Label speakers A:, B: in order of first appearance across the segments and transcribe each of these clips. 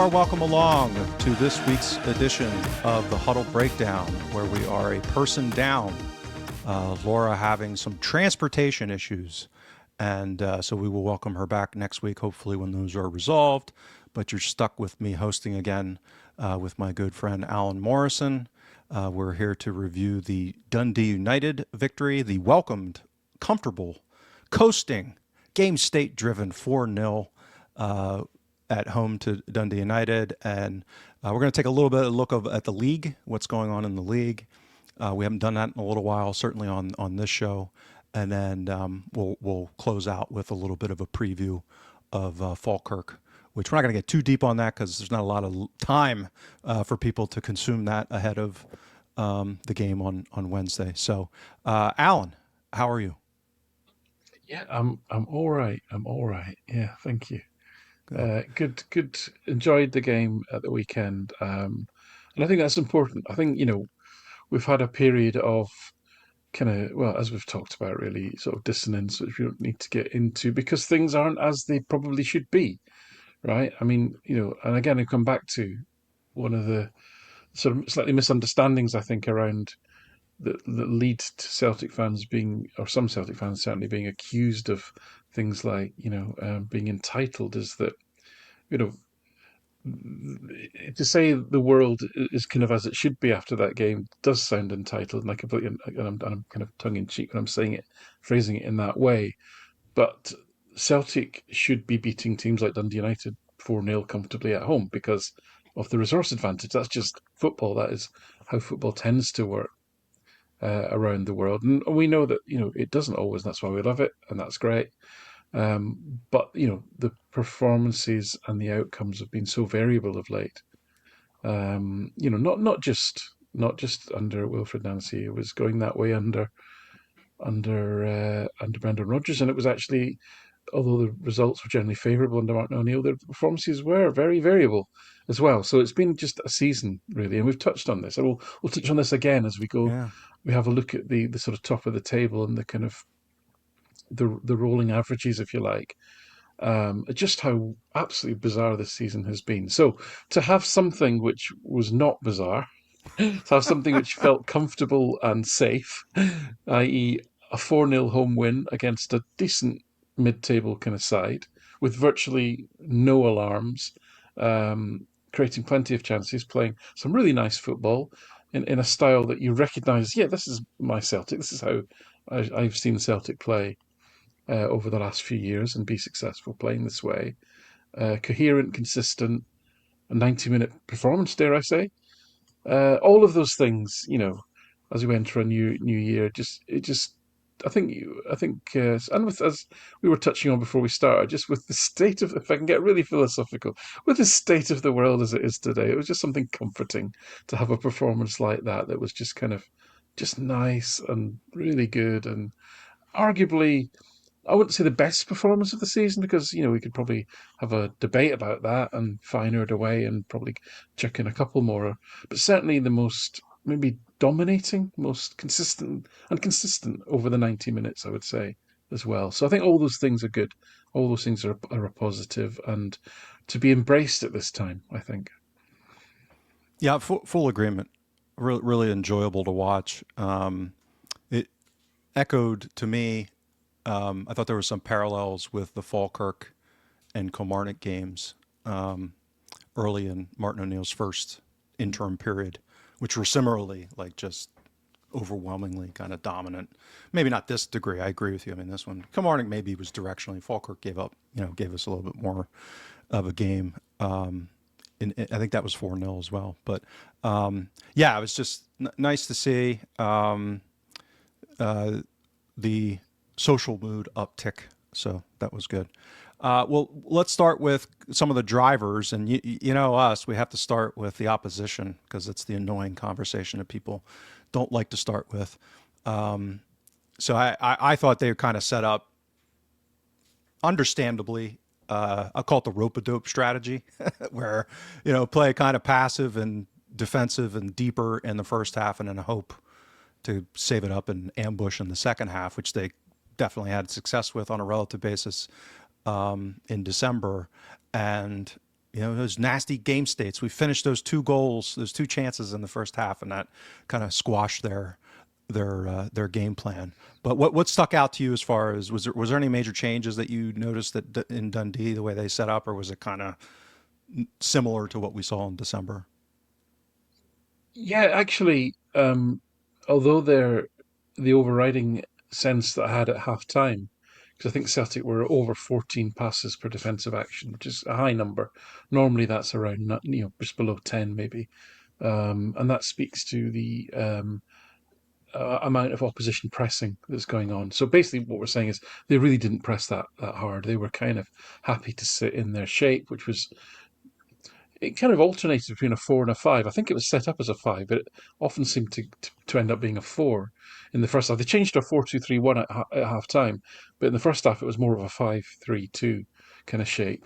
A: welcome along to this week's edition of the Huddle Breakdown, where we are a person down. Laura having some transportation issues, and so we will welcome her back next week, hopefully when those are resolved. But you're stuck with me hosting again with my good friend Alan Morrison. We're here to review the Dundee United victory, the welcomed, comfortable, coasting, game state-driven 4-0 at home to Dundee United. And we're going to take a little bit of a look at the league, what's going on in the league. We haven't done that in a little while, certainly on this show. And then we'll close out with a little bit of a preview of Falkirk, which we're not going to get too deep on that because there's not a lot of time for people to consume that ahead of the game on Wednesday. So, Alan, how are you?
B: Yeah, I'm all right. I'm all right. Yeah, thank you. Good. Enjoyed the game at the weekend, and I think that's important. I think we've had a period of kind of, well, as we've talked about, really sort of dissonance, which we don't need to get into because things aren't as they probably should be, right? I mean, and again, I come back to one of the sort of slightly misunderstandings I think around that lead to Celtic fans being, or some Celtic fans certainly being accused of things like being entitled, is that you know to say the world is kind of as it should be after that game does sound entitled, and I completely, and I'm kind of tongue in cheek when I'm saying it, phrasing it in that way. But Celtic should be beating teams like Dundee United 4-0 comfortably at home because of the resource advantage. That's just football. That is how football tends to work around the world, and we know that it doesn't always. That's why we love it, and that's great. But the performances and the outcomes have been so variable of late. Not just under Wilfred Nancy. It was going that way under Brendan Rodgers, and it was actually, although the results were generally favourable under Martin O'Neill, the performances were very variable as well. So it's been just a season really, and we've touched on this, and we'll touch on this again as we go.
A: Yeah.
B: We have a look at the sort of top of the table and the kind of the rolling averages, if you like. Just how absolutely bizarre this season has been. So to have something which was not bizarre, to have something which felt comfortable and safe, i.e., a 4-0 home win against a decent mid-table kind of side with virtually no alarms, creating plenty of chances, playing some really nice football in a style that you recognise. Yeah, this is my Celtic. This is how I've seen Celtic play over the last few years and be successful playing this way. Coherent, consistent, a 90-minute performance, dare I say. All of those things, as we enter a new year, and with, as we were touching on before we started, just with the state of, if I can get really philosophical, with the state of the world as it is today, it was just something comforting to have a performance like that was just kind of just nice and really good, and arguably, I wouldn't say the best performance of the season because we could probably have a debate about that and finer it away and probably check in a couple more, but certainly the most maybe dominating, most consistent over the 90 minutes, I would say as well. So I think all those things are good. All those things are a positive and to be embraced at this time, I think.
A: Yeah, full agreement. Really enjoyable to watch. It echoed to me. I thought there were some parallels with the Falkirk and Kilmarnock games early in Martin O'Neill's first interim period, which were similarly like just overwhelmingly kind of dominant. Maybe not this degree. I agree with you. I mean, this one, Kilmarnock maybe was directionally. Falkirk gave us a little bit more of a game. I think that was 4-0 as well. But yeah, it was just nice to see the social mood uptick. So that was good. Well, let's start with some of the drivers. And you know us, we have to start with the opposition because it's the annoying conversation that people don't like to start with. So I thought they were kind of set up, understandably, I'll call it the rope-a-dope strategy, where, play kind of passive and defensive and deeper in the first half and then hope to save it up and ambush in the second half, which they definitely had success with on a relative basis in December. And those nasty game states. We finished those 2 goals, those 2 chances in the first half, and that kind of squashed their game plan. But what stuck out to you as far as was there any major changes that you noticed that in Dundee the way they set up, or was it kind of similar to what we saw in December?
B: Yeah, actually, although they're the overriding sense that I had at half time, because I think Celtic were over 14 passes per defensive action, which is a high number. Normally that's around, just below 10 maybe. And that speaks to the amount of opposition pressing that's going on. So basically, what we're saying is they really didn't press that hard. They were kind of happy to sit in their shape, which was it kind of alternated between a 4 and a 5. I think it was set up as a 5, but it often seemed to end up being a 4 in the first half. They changed to a 4-2-3-1 at half time, but in the first half it was more of a 5-3-2 kind of shape.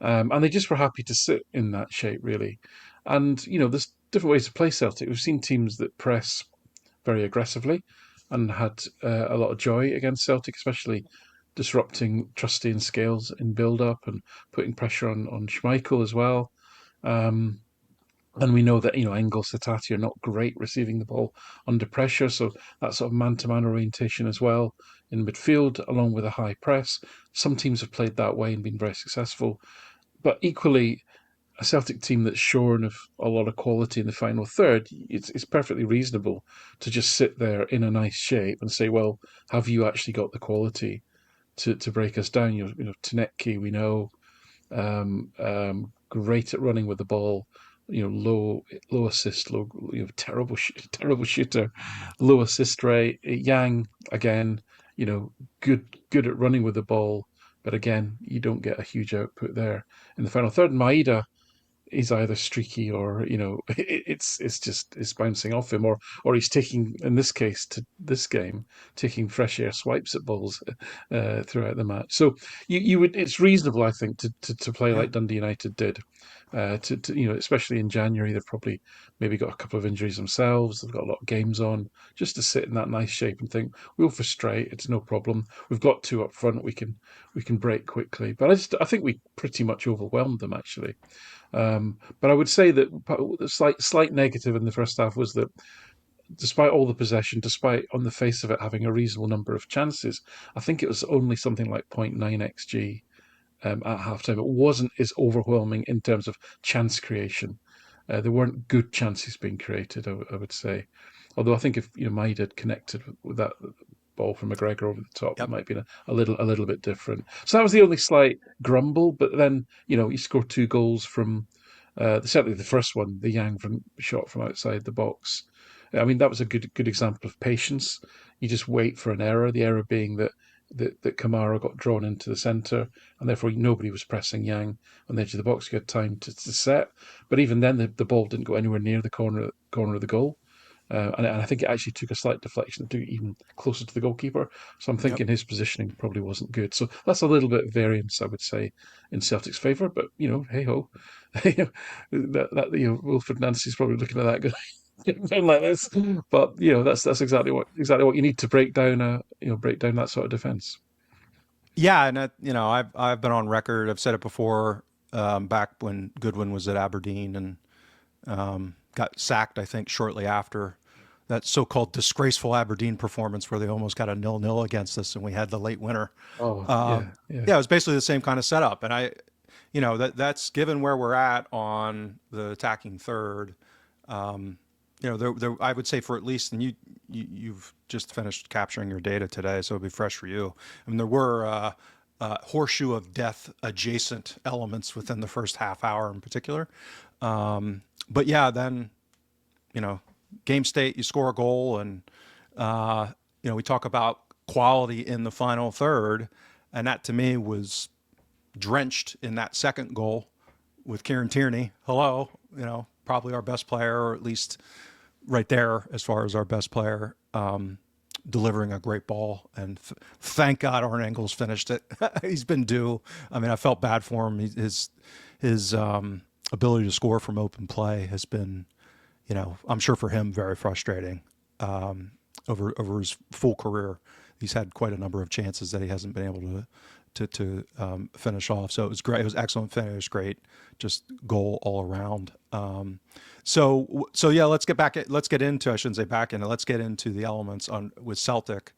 B: And they just were happy to sit in that shape, really. And, there's different ways to play Celtic. We've seen teams that press very aggressively and had a lot of joy against Celtic, especially disrupting Trusty and Scales in build up and putting pressure on Schmeichel as well. Um, and we know that, Engel, Satati are not great receiving the ball under pressure. So that sort of man to man orientation as well in midfield, along with a high press. Some teams have played that way and been very successful. But equally, a Celtic team that's shorn of a lot of quality in the final third, it's perfectly reasonable to just sit there in a nice shape and say, well, have you actually got the quality to break us down? Tanetki, we know, great at running with the ball. Low assist, low, terrible, terrible shooter, low assist rate. Yang again, good at running with the ball, but again, you don't get a huge output there in the final third. Maeda is either streaky or it's bouncing off him, or he's taking, in this case, to this game, taking fresh air swipes at balls throughout the match. So you would it's reasonable, I think, to play
A: Yeah.
B: like Dundee United did. Especially in January, they've probably maybe got a couple of injuries themselves. They've got a lot of games on. Just to sit in that nice shape and think we'll frustrate. It's no problem. We've got 2 up front. We can break quickly. But I think we pretty much overwhelmed them actually. But I would say that the slight negative in the first half was that despite all the possession, despite on the face of it having a reasonable number of chances, I think it was only something like zero point 0.9 xg at halftime. It wasn't as overwhelming in terms of chance creation. There weren't good chances being created, I would say. Although I think if Maida had connected with that ball from McGregor over the top, it
A: Yep.
B: might be a little bit different. So that was the only slight grumble. But then you score 2 goals from certainly the first one, the Yang from shot from outside the box. I mean, that was a good example of patience. You just wait for an error. The error being that Kamara got drawn into the centre, and therefore nobody was pressing Yang on the edge of the box. You had time to set, but even then, the ball didn't go anywhere near the corner of the goal. And I think it actually took a slight deflection to even closer to the goalkeeper. So I'm
A: Yep.
B: thinking his positioning probably wasn't good. So that's a little bit of variance, I would say, in Celtic's favour. But hey ho, Wilfred Nancy's probably looking at that going like this. But that's exactly what you need to break down that sort of defence.
A: Yeah, and I've been on record. I've said it before. Back when Goodwin was at Aberdeen and got sacked, I think shortly after that so-called disgraceful Aberdeen performance where they almost got a 0-0 against us and we had the late winner.
B: Oh yeah,
A: Um,
B: yeah.
A: yeah, it was basically the same kind of setup, and that's given where we're at on the attacking third. I would say for at least, and you've just finished capturing your data today, so it'll be fresh for you. I mean, there were horseshoe of death adjacent elements within the first half hour in particular. But yeah, then you know, game state, you score a goal, and we talk about quality in the final third, and that to me was drenched in that second goal with Kieran Tierney. Hello, probably our best player, or at least right there as far as our best player, delivering a great ball. And thank God Arne Engels finished it. He's been due. I mean, I felt bad for him. His ability to score from open play has been, I'm sure for him, very frustrating. Over his full career, he's had quite a number of chances that he hasn't been able to finish off. So it was great. It was excellent finish, great, just goal all around. So yeah, let's get into, I shouldn't say back into, let's get into the elements on with Celtic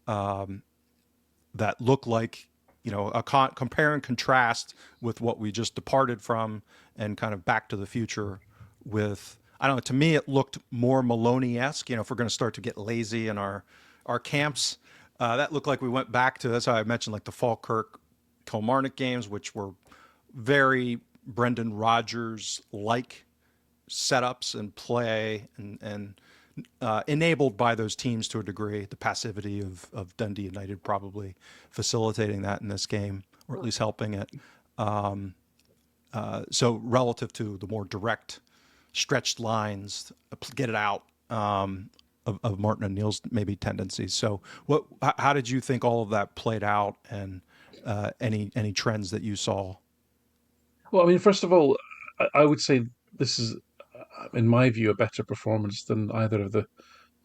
A: that look like, a compare and contrast with what we just departed from, and kind of Back to the Future with, I don't know, to me it looked more Maloney-esque. If we're going to start to get lazy in our camps, that looked like we went back to, that's how I mentioned, like the Falkirk Kilmarnock games, which were very Brendan Rodgers like setups and play, and enabled by those teams to a degree. The passivity of Dundee United probably facilitating that in this game, or at least helping it. So relative to the more direct, stretched lines, get it out, of Martin and Neil's maybe tendencies. So how did you think all of that played out, and any trends that you saw?
B: Well, I mean, first of all, I would say this is, in my view, a better performance than either of the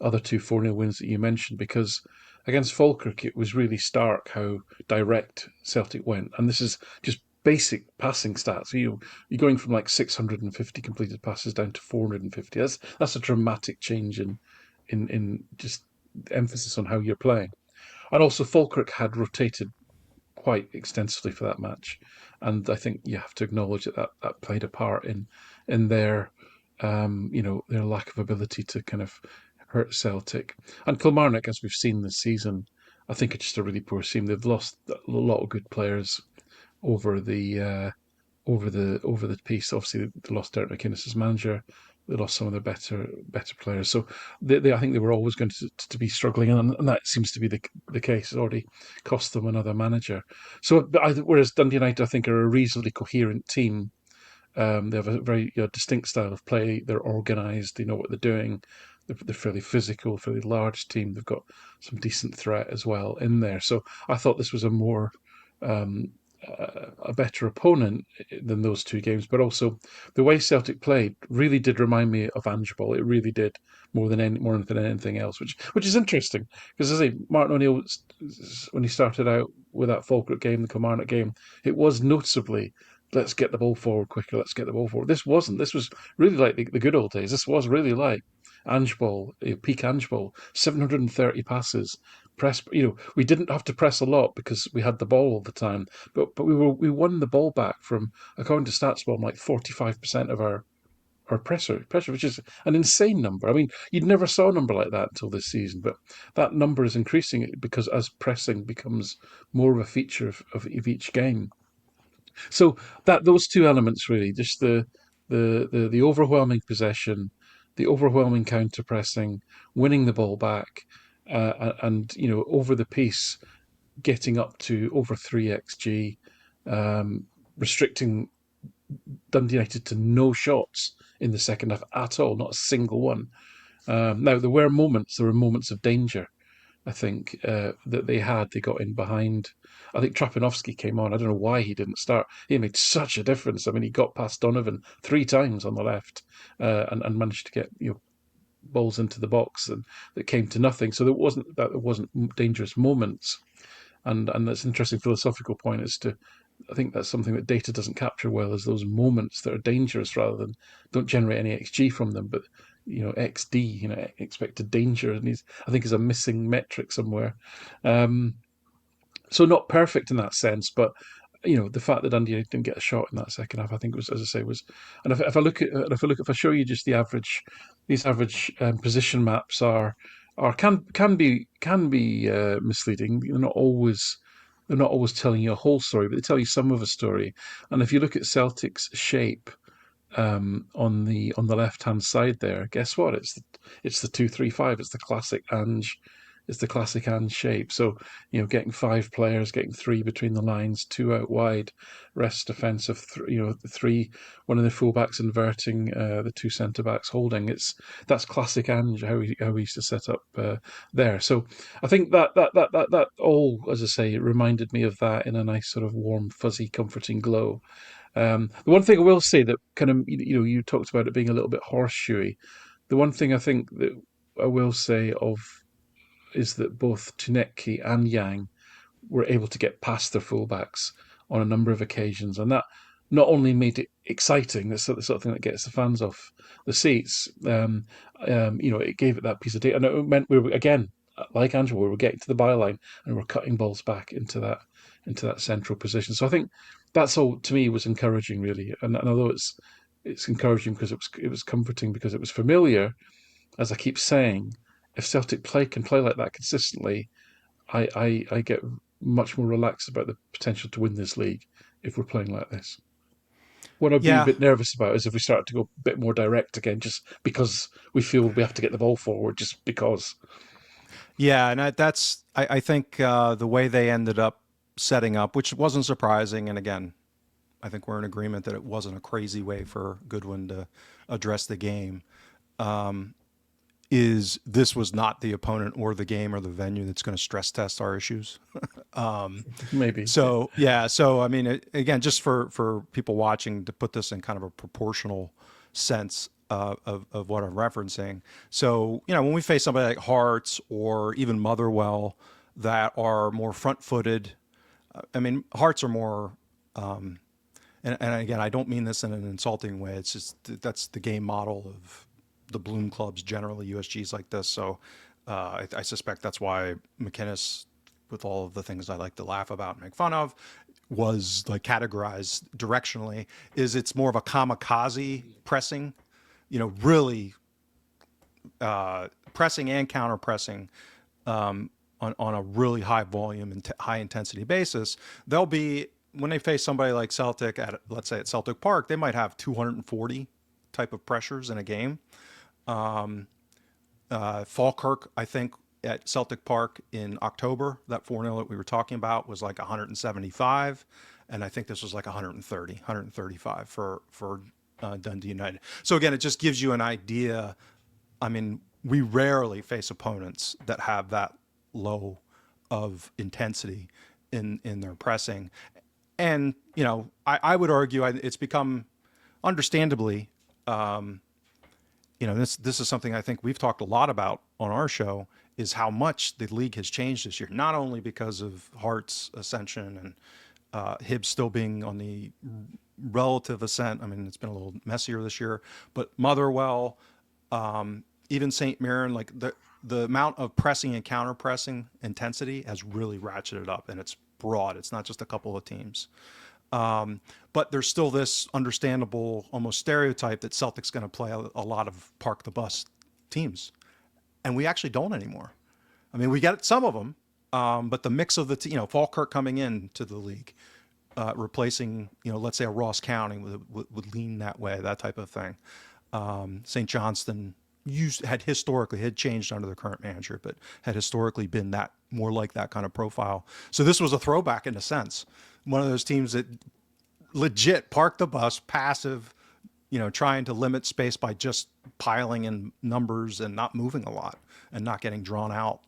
B: other two 4-0 wins that you mentioned, because against Falkirk, it was really stark how direct Celtic went. And this is just basic passing stats. You're going from like 650 completed passes down to 450. That's a dramatic change in just emphasis on how you're playing. And also, Falkirk had rotated quite extensively for that match, and I think you have to acknowledge that played a part in their their lack of ability to kind of hurt Celtic. And Kilmarnock, as we've seen this season, I think it's just a really poor team. They've lost a lot of good players over the piece. Obviously, they lost Derek McInnes as manager. They lost some of their better players. So I think they were always going to be struggling, and that seems to be the case. It's already cost them another manager. So whereas Dundee United, I think, are a reasonably coherent team. They have a very distinct style of play. They're organised. They know what they're doing. They're fairly physical, fairly large team. They've got some decent threat as well in there. So I thought this was um, a better opponent than those two games, but also the way Celtic played really did remind me of Ange-ball. It really did, more than anything else, which is interesting, because as I say, Martin O'Neill, when he started out with that Falkirk game, the Kilmarnock game, it was noticeably, let's get the ball forward quicker, let's get the ball forward. This wasn't. This was really like the good old days. This was really like Ange-ball, peak Ange-ball, 730 passes. Press, we didn't have to press a lot because we had the ball all the time, but we won the ball back from, according to StatsBomb, like 45% of our pressure, which is an insane number. I mean, you'd never saw a number like that until this season, but that number is increasing because as pressing becomes more of a feature of each game. So that those two elements really, just the overwhelming possession, the overwhelming counter pressing, winning the ball back, and over the piece, getting up to over 3 xg, restricting Dundee United to no shots in the second half at all, not a single one. Now there were moments of danger. I think that they had. They got in behind. I think Trapanovsky came on. I don't know why he didn't start. He made such a difference. I mean, he got past Donovan 3 times on the left, and managed to get balls into the box, and that came to nothing. So there wasn't dangerous moments, and that's an interesting philosophical point as to. I think that's something that data doesn't capture well, is those moments that are dangerous rather than don't generate any XG from them, but XD, expected danger, and I think is a missing metric somewhere. Um, so not perfect in that sense, but the fact that Dundee didn't get a shot in that second half, I think was, as I say, was. And if I show you just these average position maps can be misleading. They're not always telling you a whole story, but they tell you some of a story. And if you look at Celtic's shape on the left hand side there, guess what? It's the 2-3-5. It's the classic Ange shape. So getting 5 players, getting 3 between the lines, 2 out wide, rest defensive. Three, one of the fullbacks inverting, the 2 centre backs holding. That's classic Ange, how he used to set up there. So I think that all, as I say, it reminded me of that in a nice sort of warm, fuzzy, comforting glow. The one thing I will say that kind of, you talked about it being a little bit horseshoey. The one thing I think that I will say of is that both Tunecki and Yang were able to get past their fullbacks on a number of occasions, and that not only made it exciting, that's the sort of thing that gets the fans off the seats. It gave it that piece of data, and it meant we were again like Ange-ball, we were getting to the byline and we're cutting balls back into that central position. So I think that's all to me was encouraging, really. And although it's encouraging because it was comforting because it was familiar, as I keep saying, if Celtic can play like that consistently, I get much more relaxed about the potential to win this league if we're playing like this. What I'd be a
A: Yeah,
B: bit nervous about is if we start to go a bit more direct again, just because we feel we have to get the ball forward, just because.
A: yeah, and I think the way they ended up setting up, which wasn't surprising, and again, I think we're in agreement that it wasn't a crazy way for Goodwin to address the game. Is this was not the opponent or the game or the venue that's going to stress test our issues.
B: Maybe, yeah.
A: So yeah, so I mean, again, just for people watching to put this in kind of a proportional sense of what I'm referencing. So when we face somebody like Hearts or even Motherwell that are more front-footed, I mean, Hearts are more. And again, I don't mean this in an insulting way. It's just that's the game model of the Bloom clubs generally, USGs like this. So I suspect that's why McInnes, with all of the things I like to laugh about and make fun of, was like categorized directionally. Is it's more of a kamikaze pressing, really pressing and counter pressing on a really high volume and high intensity basis. They'll be when they face somebody like Celtic at, let's say, at Celtic Park, they might have 240 type of pressures in a game. Falkirk, I think, at Celtic Park in October, that 4-0 that we were talking about was like 175. And I think this was like 130, 135 for Dundee United. So again, it just gives you an idea. I mean, we rarely face opponents that have that low of intensity in their pressing. And, I would argue it's become understandably, this is something I think we've talked a lot about on our show is how much the league has changed this year, not only because of Hart's ascension and Hibbs still being on the relative ascent. I mean, it's been a little messier this year, but Motherwell, even St. Mirren, like the amount of pressing and counter pressing intensity has really ratcheted up, and it's broad. It's not just a couple of teams. But there's still this understandable, almost stereotype that Celtic's going to play a lot of park the bus teams, and we actually don't anymore. I mean, we get some of them, but the mix of the Falkirk coming in to the league, replacing let's say a Ross County would lean that way, that type of thing. St. Johnston had changed under the current manager, but had historically been that more like that kind of profile. So this was a throwback in a sense. One of those teams that legit parked the bus, passive, trying to limit space by just piling in numbers and not moving a lot and not getting drawn out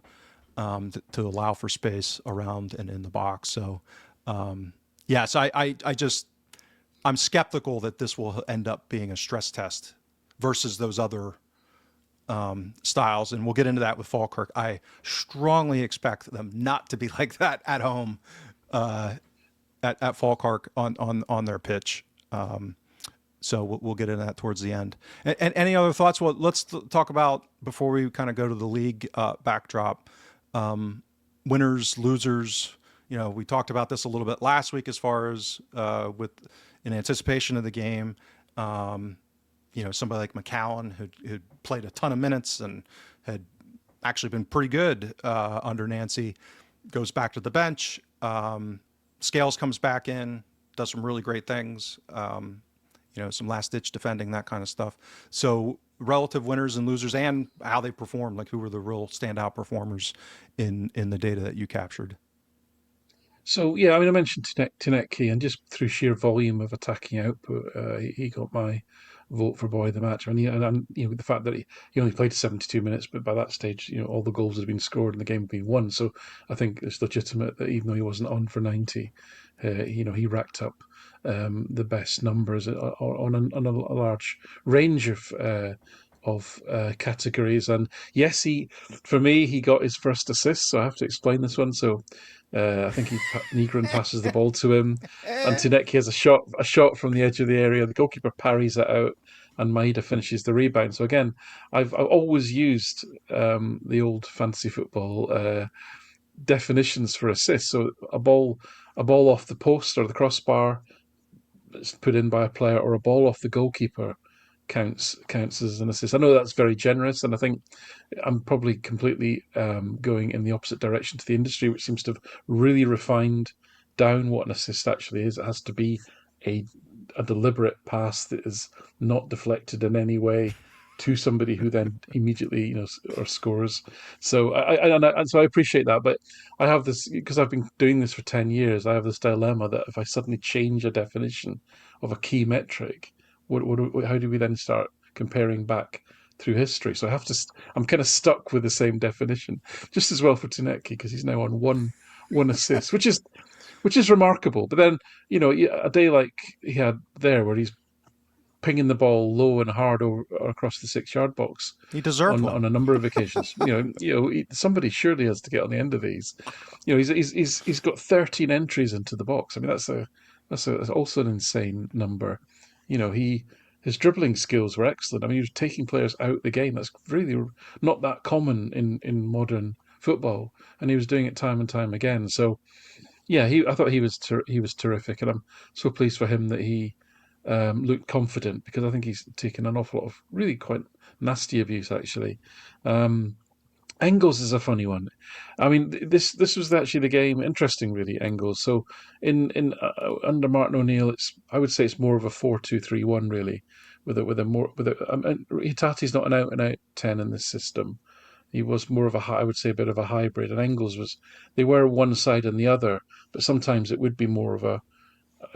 A: to allow for space around and in the box. So, so I'm skeptical that this will end up being a stress test versus those other styles, and we'll get into that with Falkirk. I strongly expect them not to be like that at home at Falkirk on their pitch. So we'll get into that towards the end. And any other thoughts? Well, let's talk about before we kind of go to the league backdrop. Winners, losers. We talked about this a little bit last week as far as in anticipation of the game. Somebody like McCowan who'd played a ton of minutes and had actually been pretty good under Nancy, goes back to the bench. Scales comes back in, does some really great things. Some last-ditch defending, that kind of stuff. So relative winners and losers and how they performed, like who were the real standout performers in the data that you captured.
B: So yeah, I mean, I mentioned Tinecki, and just through sheer volume of attacking output, he got my vote for boy of the match. I mean, and the fact that he only played 72 minutes, but by that stage, all the goals had been scored and the game had been won. So I think it's legitimate that even though he wasn't on for 90, he racked up the best numbers on a large range of categories. And yes, for me, he got his first assist, so I have to explain this one. So I think Nigren passes the ball to him, and Tinecki has a shot from the edge of the area. The goalkeeper parries it out, and Maeda finishes the rebound. So again, I've always used the old fantasy football definitions for assists. So a ball off the post or the crossbar that's put in by a player, or a ball off the goalkeeper counts as an assist. I know that's very generous, and I think I'm probably completely going in the opposite direction to the industry, which seems to have really refined down what an assist actually is. It has to be a a deliberate pass that is not deflected in any way to somebody who then immediately or scores. So I appreciate that, but I have this because I've been doing this for 10 years. I have this dilemma that if I suddenly change a definition of a key metric, how do we then start comparing back through history? So I'm kind of stuck with the same definition, just as well for Tunecki because he's now on one assist, which is remarkable. But then a day like he had there, where he's pinging the ball low and hard over across the 6 yard box
A: He deserved
B: on
A: one.
B: a number of occasions. Somebody surely has to get on the end of these. He's got 13 entries into the box. I mean, that's also an insane number. His dribbling skills were excellent. I mean, he was taking players out the game. That's really not that common in modern football, and he was doing it time and time again. So yeah, I thought he was terrific, and I'm so pleased for him that he looked confident, because I think he's taken an awful lot of really quite nasty abuse actually. Um, Engels is a funny one. I mean, this was actually the game. Interesting, really, Engels. So in under Martin O'Neill, I would say it's more of a 4-2-3-1 really, Hitati's not an out and out 10 in this system. He was more of I would say a bit of a hybrid, and Engels they were one side and the other, but sometimes it would be more of a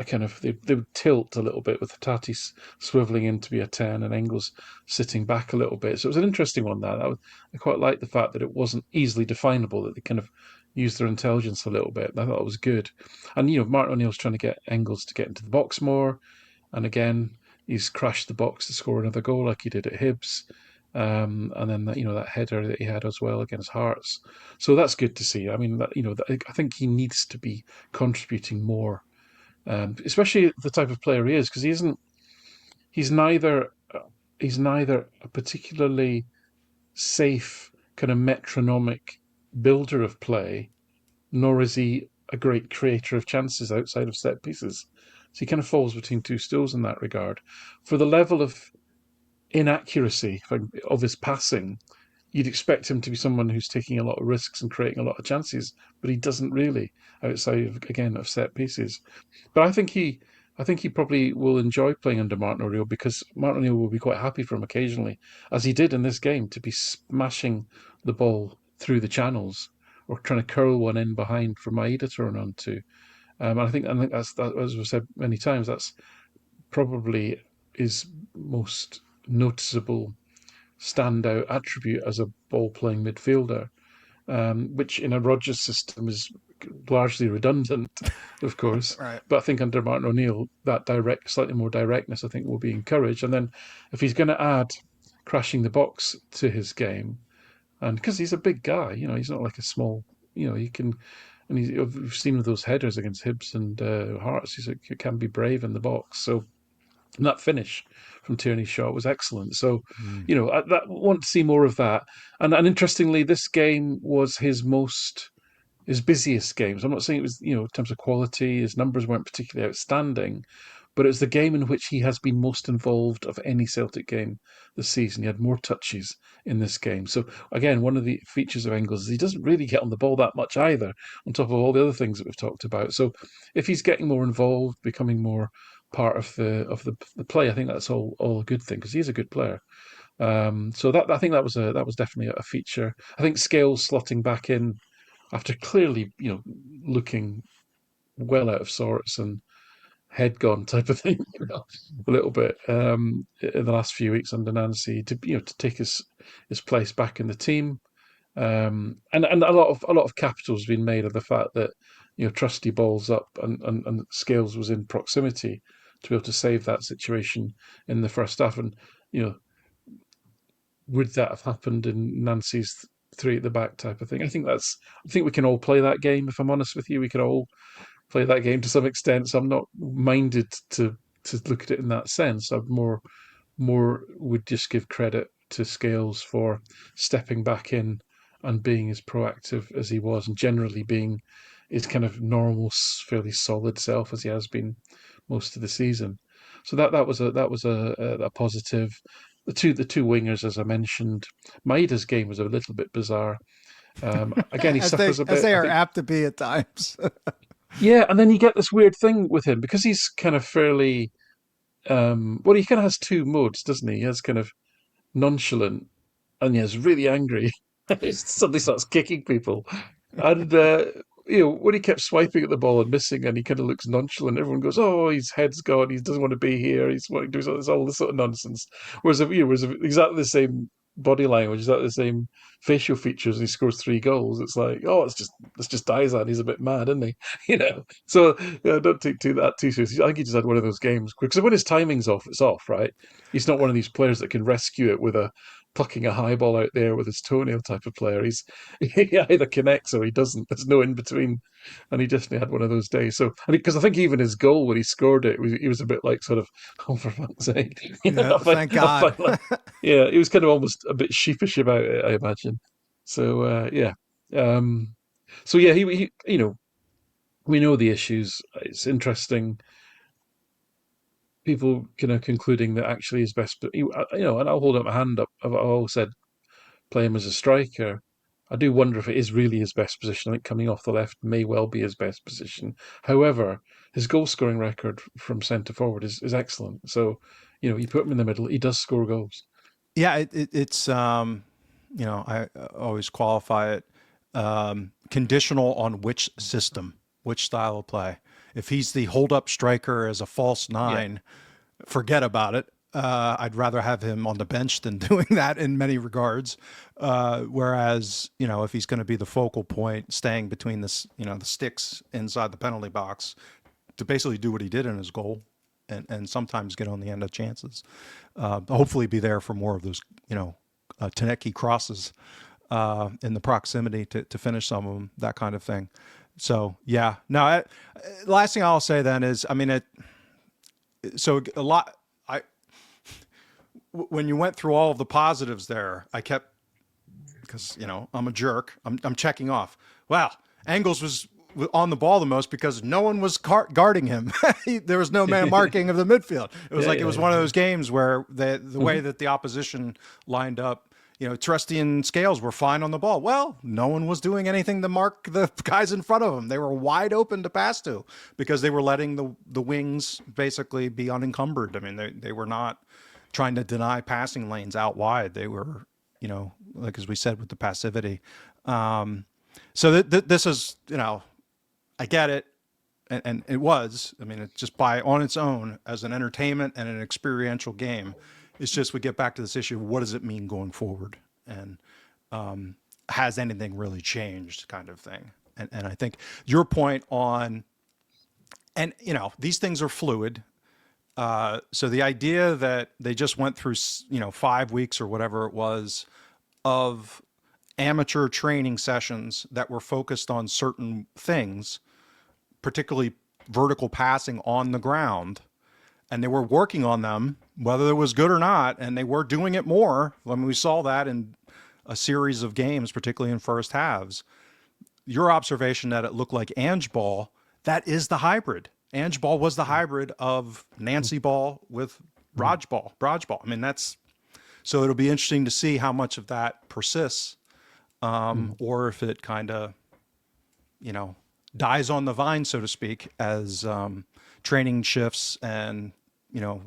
B: kind of they would tilt a little bit, with Tatis swiveling in to be a 10 and Engels sitting back a little bit. So it was an interesting one. I quite liked the fact that it wasn't easily definable, that they kind of used their intelligence a little bit. I thought it was good. And Martin O'Neill's trying to get Engels to get into the box more, and again he's crashed the box to score another goal like he did at Hibs. And then that header that he had as well against Hearts, so that's good to see. I mean, I think he needs to be contributing more, especially the type of player he is, because he's neither he's neither a particularly safe kind of metronomic builder of play, nor is he a great creator of chances outside of set pieces. So he kind of falls between two stools in that regard. For the level of inaccuracy of his passing, you'd expect him to be someone who's taking a lot of risks and creating a lot of chances, but he doesn't really, outside of, again, of set pieces. But I think he probably will enjoy playing under Martin O'Neill, because Martin O'Neill will be quite happy for him occasionally, as he did in this game, to be smashing the ball through the channels, or trying to curl one in behind for Maeda to run onto. I think as we've said many times, that's probably his most noticeable standout attribute as a ball playing midfielder, which in a Rodgers system is largely redundant, of course.
A: Right.
B: But I think under Martin O'Neill, that slightly more directness, I think, will be encouraged. And then if he's going to add crashing the box to his game, and because he's a big guy, he's not like a small, he can. And we've seen those headers against Hibs and Hearts. He can be brave in the box. So and that finish from Tierney's shot was excellent. So,
A: Mm.
B: I want to see more of that. And interestingly, this game was his busiest game. So I'm not saying it was, in terms of quality, his numbers weren't particularly outstanding, but it was the game in which he has been most involved of any Celtic game this season. He had more touches in this game. So again, one of the features of Engels is he doesn't really get on the ball that much either, on top of all the other things that we've talked about. So if he's getting more involved, becoming more part of the play, I think that's all a good thing, because he's a good player. So that I think that was definitely a feature. I think Scales slotting back in after clearly, looking well out of sorts and head gone type of thing, a little bit in the last few weeks under Nancy, to take his place back in the team. And a lot of capital has been made of the fact that Trusty balls up, and Scales was in proximity to be able to save that situation in the first half. And you know would that have happened in Nancy's three at the back type of thing? I think we can all play that game. If I'm honest with you, we can all play that game to some extent. So I'm not minded to look at it in that sense. I'm more would just give credit to Scales for stepping back in and being as proactive as he was, and generally being his kind of normal, fairly solid self as he has been most of the season. So that was a positive. The two wingers, as I mentioned, Maida's game was a little bit bizarre. Again, he suffers a
A: as
B: bit.
A: they
B: I
A: are
B: think,
A: apt to be at times.
B: yeah, and then you get this weird thing with him because he's kind of fairly. Well, he kind of has two modes, doesn't he? He has kind of nonchalant and he is really angry. He suddenly starts kicking people. And, when he kept swiping at the ball and missing and he kind of looks nonchalant, everyone goes, oh, his head's gone. He doesn't want to be here. He's wanting to do something. It's all this sort of nonsense. Whereas exactly the same body language, exactly the same facial features, and he scores 3 goals. It's like, oh, it's just Dizan. He's a bit mad, isn't he? So don't take that too seriously. I think he just had one of those games because when his timing's off, it's off, right? He's not one of these players that can rescue it with a plucking a high ball out there with his toenail type of player. He either connects or he doesn't. There's no in between, and he definitely had one of those days. So because I think even his goal when he scored it, he was a bit like sort of, oh for fuck's sake,
A: Yeah, thank God.
B: yeah, he was kind of almost a bit sheepish about it, I imagine. So yeah, um, so yeah, he we know the issues. It's interesting. People kind of concluding that actually his best, and I'll hold up my hand up. I've always said play him as a striker. I do wonder if it is really his best position. I think coming off the left may well be his best position. However, his goal scoring record from centre forward is excellent. So, you put him in the middle, he does score goals.
A: Yeah, it's I always qualify it conditional on which system, which style of play. If he's the hold up striker as a false
B: Yeah.
A: nine, forget about it. I'd rather have him on the bench than doing that in many regards. Whereas, if he's going to be the focal point, staying between the sticks inside the penalty box to basically do what he did in his goal, and sometimes get on the end of chances. Hopefully, be there for more of those, Taneki crosses in the proximity to finish some of them, that kind of thing. So yeah, no. Last thing I'll say then is, I mean, so a lot. When you went through all of the positives there, I kept, because I'm a jerk. I'm checking off. Wow, Angles was on the ball the most because no one was guarding him. There was no man marking of the midfield. It was it was one of those games where the way that the opposition lined up, Trusty and Scales were fine on the ball. Well, no one was doing anything to mark the guys in front of them. They were wide open to pass to because they were letting the wings basically be unencumbered. I mean, they were not trying to deny passing lanes out wide. They were, like as we said, with the passivity. So this is, I get it. And it was, I mean, it's just on its own as an entertainment and an experiential game. It's just we get back to this issue of what does it mean going forward, and has anything really changed, kind of thing. And I think your point on, and these things are fluid. So the idea that they just went through 5 weeks or whatever it was of amateur training sessions that were focused on certain things, particularly vertical passing on the ground, and they were working on them, whether it was good or not, and they were doing it more. I mean, we saw that in a series of games, particularly in first halves. Your observation that it looked like Ange-ball, that is the hybrid. Ange-ball was the hybrid of Nancy ball with Raj ball. I mean, so it'll be interesting to see how much of that persists, or if it kind of, dies on the vine, so to speak, as training shifts and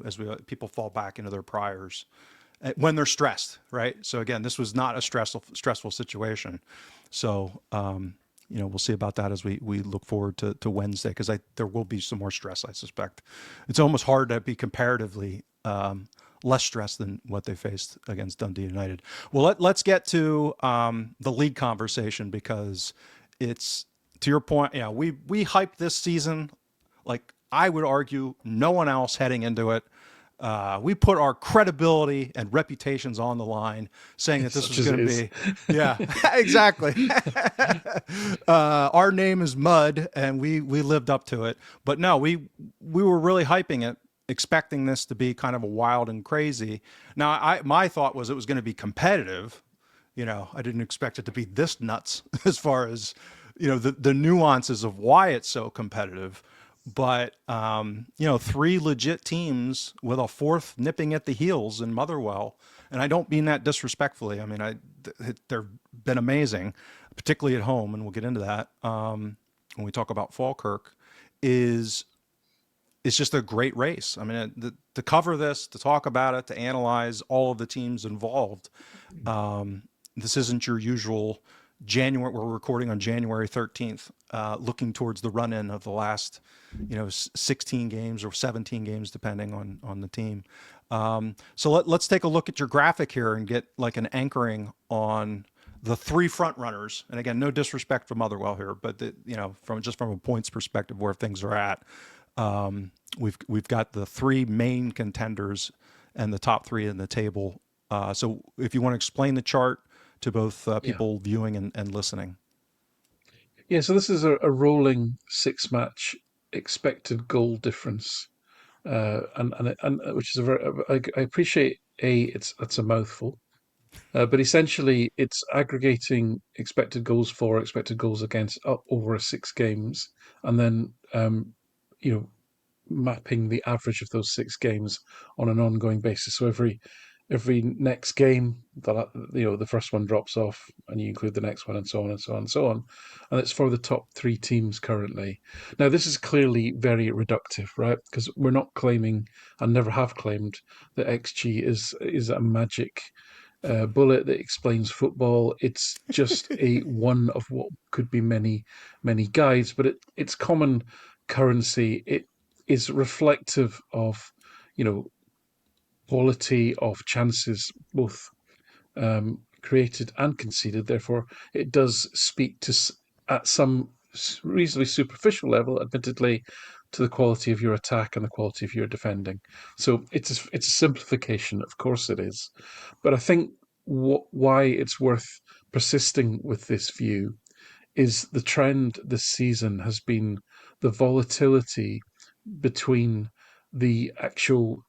A: as people fall back into their priors when they're stressed, right? So again, this was not a stressful situation. So we'll see about that as we look forward to Wednesday, because there will be some more stress, I suspect. It's almost hard to be comparatively less stressed than what they faced against Dundee United. Well, let's get to the league conversation, because it's, to your point, we hyped this season like I would argue no one else heading into it. We put our credibility and reputations on the line, saying that this
B: Such
A: was
B: as
A: going
B: it
A: to
B: is.
A: be, yeah, exactly. Our name is mud, and we lived up to it. But no, we were really hyping it, expecting this to be kind of a wild and crazy. Now, my thought was it was going to be competitive. I didn't expect it to be this nuts as far as the nuances of why it's so competitive. But three legit teams with a fourth nipping at the heels in Motherwell, and I don't mean that disrespectfully. I mean, they've been amazing, particularly at home, and we'll get into that when we talk about Falkirk. Is it's just a great race. I mean, to cover this, to talk about it, to analyze all of the teams involved. This isn't your usual January. We're recording on January 13th, looking towards the run-in of the last, 16 games or 17 games, depending on the team. So let's take a look at your graphic here and get like an anchoring on the three front runners. And again, no disrespect for Motherwell here, but from a points perspective, where things are at. We've got the three main contenders and the top three in the table. So if you want to explain the chart to both
B: Yeah.
A: people viewing and listening.
B: Yeah, so this is a rolling six-match expected goal difference, and which is a very. I appreciate it's a mouthful, but essentially it's aggregating expected goals for, expected goals against up over six games, and then you know mapping the average of those six games on an ongoing basis. So every next game, the first one drops off, and you include the next one, and so on and so on and so on, and it's for the top three teams currently. Now, this is clearly very reductive, right? Because we're not claiming, and never have claimed, that XG is a magic bullet that explains football. It's just a one of what could be many guides, but it's common currency. It is reflective of, you know, quality of chances, both created and conceded. Therefore, it does speak to, at some reasonably superficial level, admittedly, to the quality of your attack and the quality of your defending. So it's a simplification, of course it is, but I think why it's worth persisting with this view is the trend this season has been the volatility between the actual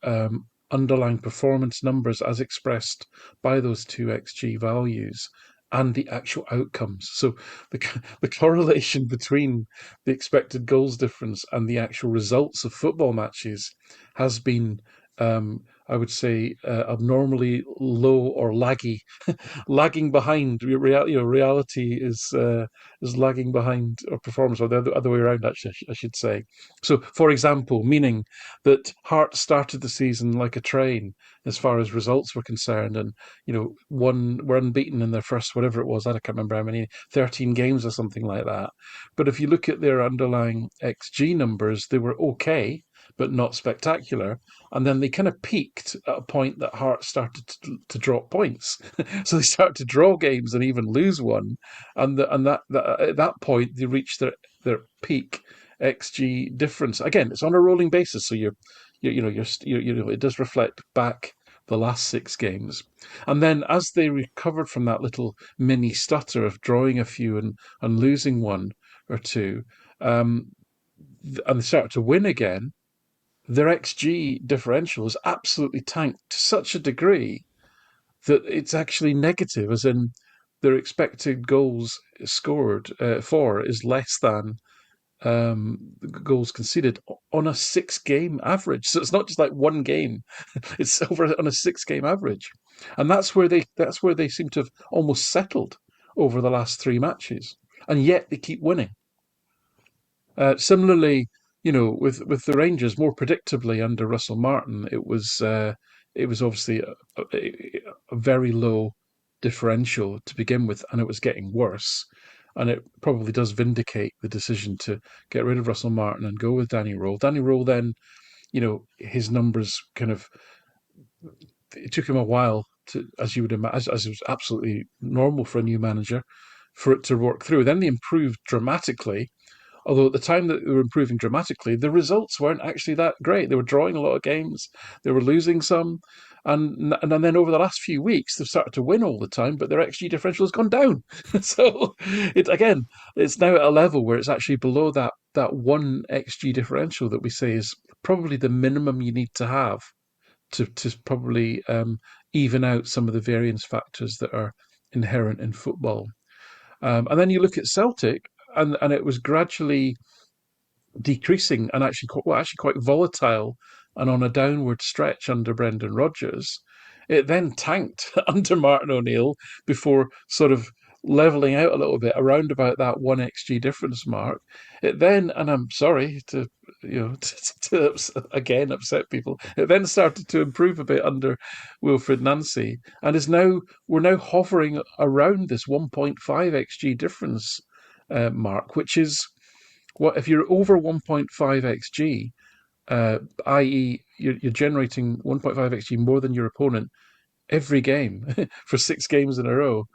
B: underlying performance numbers as expressed by those two XG values and the actual outcomes. So the correlation between the expected goals difference and the actual results of football matches has been, I would say, abnormally low or lagging behind. Reality is lagging behind or performance, or the other way around. Actually, I should say. So, for example, meaning that Hearts started the season like a train as far as results were concerned, and were unbeaten in their first whatever it was. I can't remember how many, 13 games or something like that. But if you look at their underlying XG numbers, they were okay, but not spectacular. And then they kind of peaked at a point that Hearts started to drop points. So they started to draw games and even lose one. And at that point, they reached their peak XG difference. Again, it's on a rolling basis. So it does reflect back the last six games. And then as they recovered from that little mini stutter of drawing a few and losing one or two, and they started to win again, their XG differential is absolutely tanked to such a degree that it's actually negative, as in their expected goals scored for is less than goals conceded on a six-game average. So it's not just like one game; it's over on a six-game average, and that's where they seem to have almost settled over the last three matches, and yet they keep winning. Similarly, with the Rangers, more predictably under Russell Martin, it was obviously a very low differential to begin with, and it was getting worse. And it probably does vindicate the decision to get rid of Russell Martin and go with Danny Role. Danny Role then, his numbers kind of, it took him a while to, as you would imagine, as it was absolutely normal for a new manager, for it to work through. Then they improved dramatically Although at the time that they were improving dramatically, the results weren't actually that great. They were drawing a lot of games, they were losing some, and then over the last few weeks they've started to win all the time, but their XG differential has gone down. So it's now at a level where it's actually below that one XG differential that we say is probably the minimum you need to have to probably even out some of the variance factors that are inherent in football. And then you look at Celtic, and it was gradually decreasing and actually quite volatile and on a downward stretch under Brendan Rodgers. It then tanked under Martin O'Neill before sort of leveling out a little bit around about that one XG difference mark. It then, and I'm sorry to again upset people. It then started to improve a bit under Wilfred Nancy, and is now we're now hovering around this 1.5 XG difference mark, which is what if you're over 1.5 xg, i.e., you're generating 1.5 xg more than your opponent every game for 6 games in a row.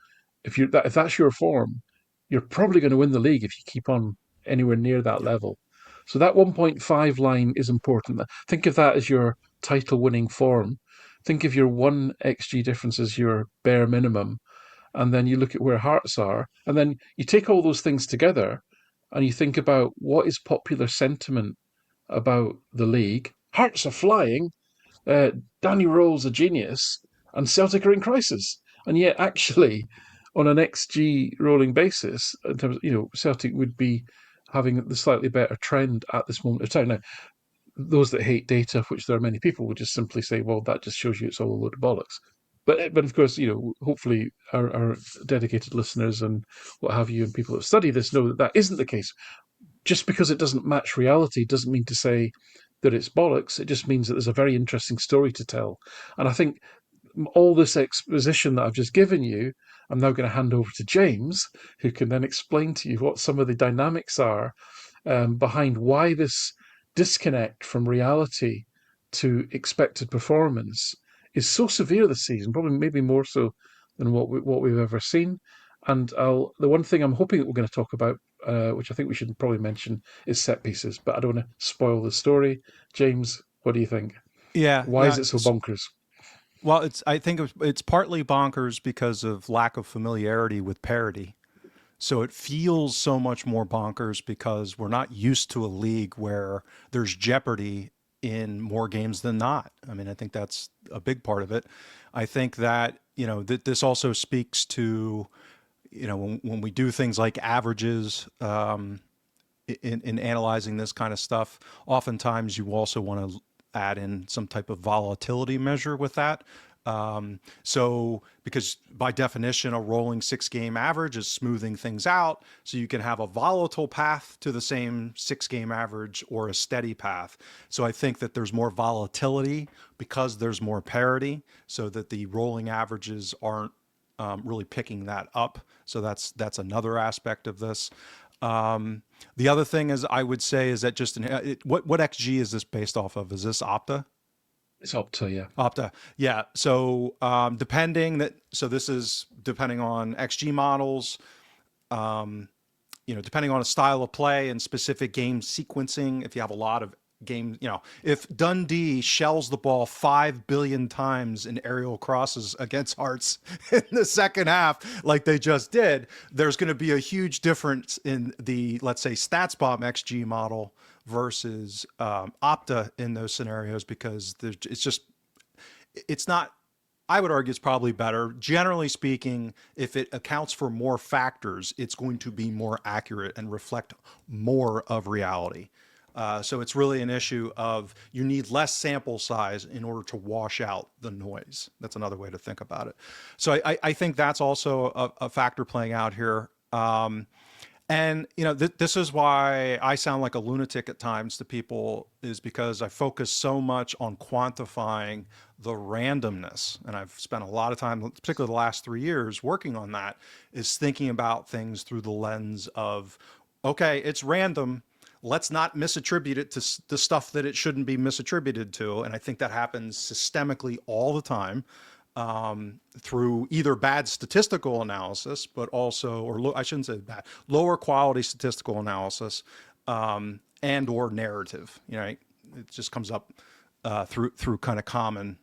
B: If that's your form, you're probably going to win the league if you keep on anywhere near that
A: Yep.
B: level. So that 1.5 line is important. Think of that as your title-winning form. Think of your one xg difference as your bare minimum, and then you look at where Hearts are, and then you take all those things together, and you think about what is popular sentiment about the league. Hearts are flying. Danny Roll's a genius, and Celtic are in crisis. And yet, actually, on an XG rolling basis, in terms of, Celtic would be having the slightly better trend at this moment of time. Now, those that hate data, of which there are many people, would just simply say, well, that just shows you it's all a load of bollocks. But of course, hopefully our dedicated listeners and what have you, and people that study this know that that isn't the case. Just because it doesn't match reality doesn't mean to say that it's bollocks. It just means that there's a very interesting story to tell. And I think all this exposition that I've just given you, I'm now going to hand over to James, who can then explain to you what some of the dynamics are behind why this disconnect from reality to expected performance is so severe this season, probably maybe more so than what we've ever seen. And the one thing I'm hoping that we're going to talk about, which I think we should probably mention, is set pieces. But I don't want to spoil the story. James, what do you think?
A: Yeah,
B: Why is
A: yeah.
B: it so bonkers?
A: Well, I think it's partly bonkers because of lack of familiarity with parity. So it feels so much more bonkers because we're not used to a league where there's jeopardy in more games than not. I mean, I think that's a big part of it. I think that, that this also speaks to, when we do things like averages, in analyzing this kind of stuff, oftentimes you also want to add in some type of volatility measure with that. So, because by definition, a rolling 6 game average is smoothing things out. So you can have a volatile path to the same 6 game average or a steady path. So I think that there's more volatility because there's more parity, so that the rolling averages aren't really picking that up. So that's another aspect of this. The other thing is I would say is that what XG is this based off of? Is this Opta?
B: It's Opta, yeah.
A: Opta, yeah. So this is depending on XG models, depending on a style of play and specific game sequencing. If you have a lot of games, if Dundee shells the ball 5 billion times in aerial crosses against Hearts in the second half, like they just did, there's going to be a huge difference in the, let's say, StatsBomb XG model versus Opta in those scenarios, because it's not, I would argue it's probably better. Generally speaking, if it accounts for more factors, it's going to be more accurate and reflect more of reality. So it's really an issue of you need less sample size in order to wash out the noise. That's another way to think about it. So I think that's also a factor playing out here. And this is why I sound like a lunatic at times to people, is because I focus so much on quantifying the randomness. And I've spent a lot of time, particularly the last 3 years, working on that, is thinking about things through the lens of, okay, it's random. Let's not misattribute it to the stuff that it shouldn't be misattributed to. And I think that happens systemically all the time, through either bad statistical analysis, but also, I shouldn't say bad, lower quality statistical analysis, and or narrative. It just comes up through kind of common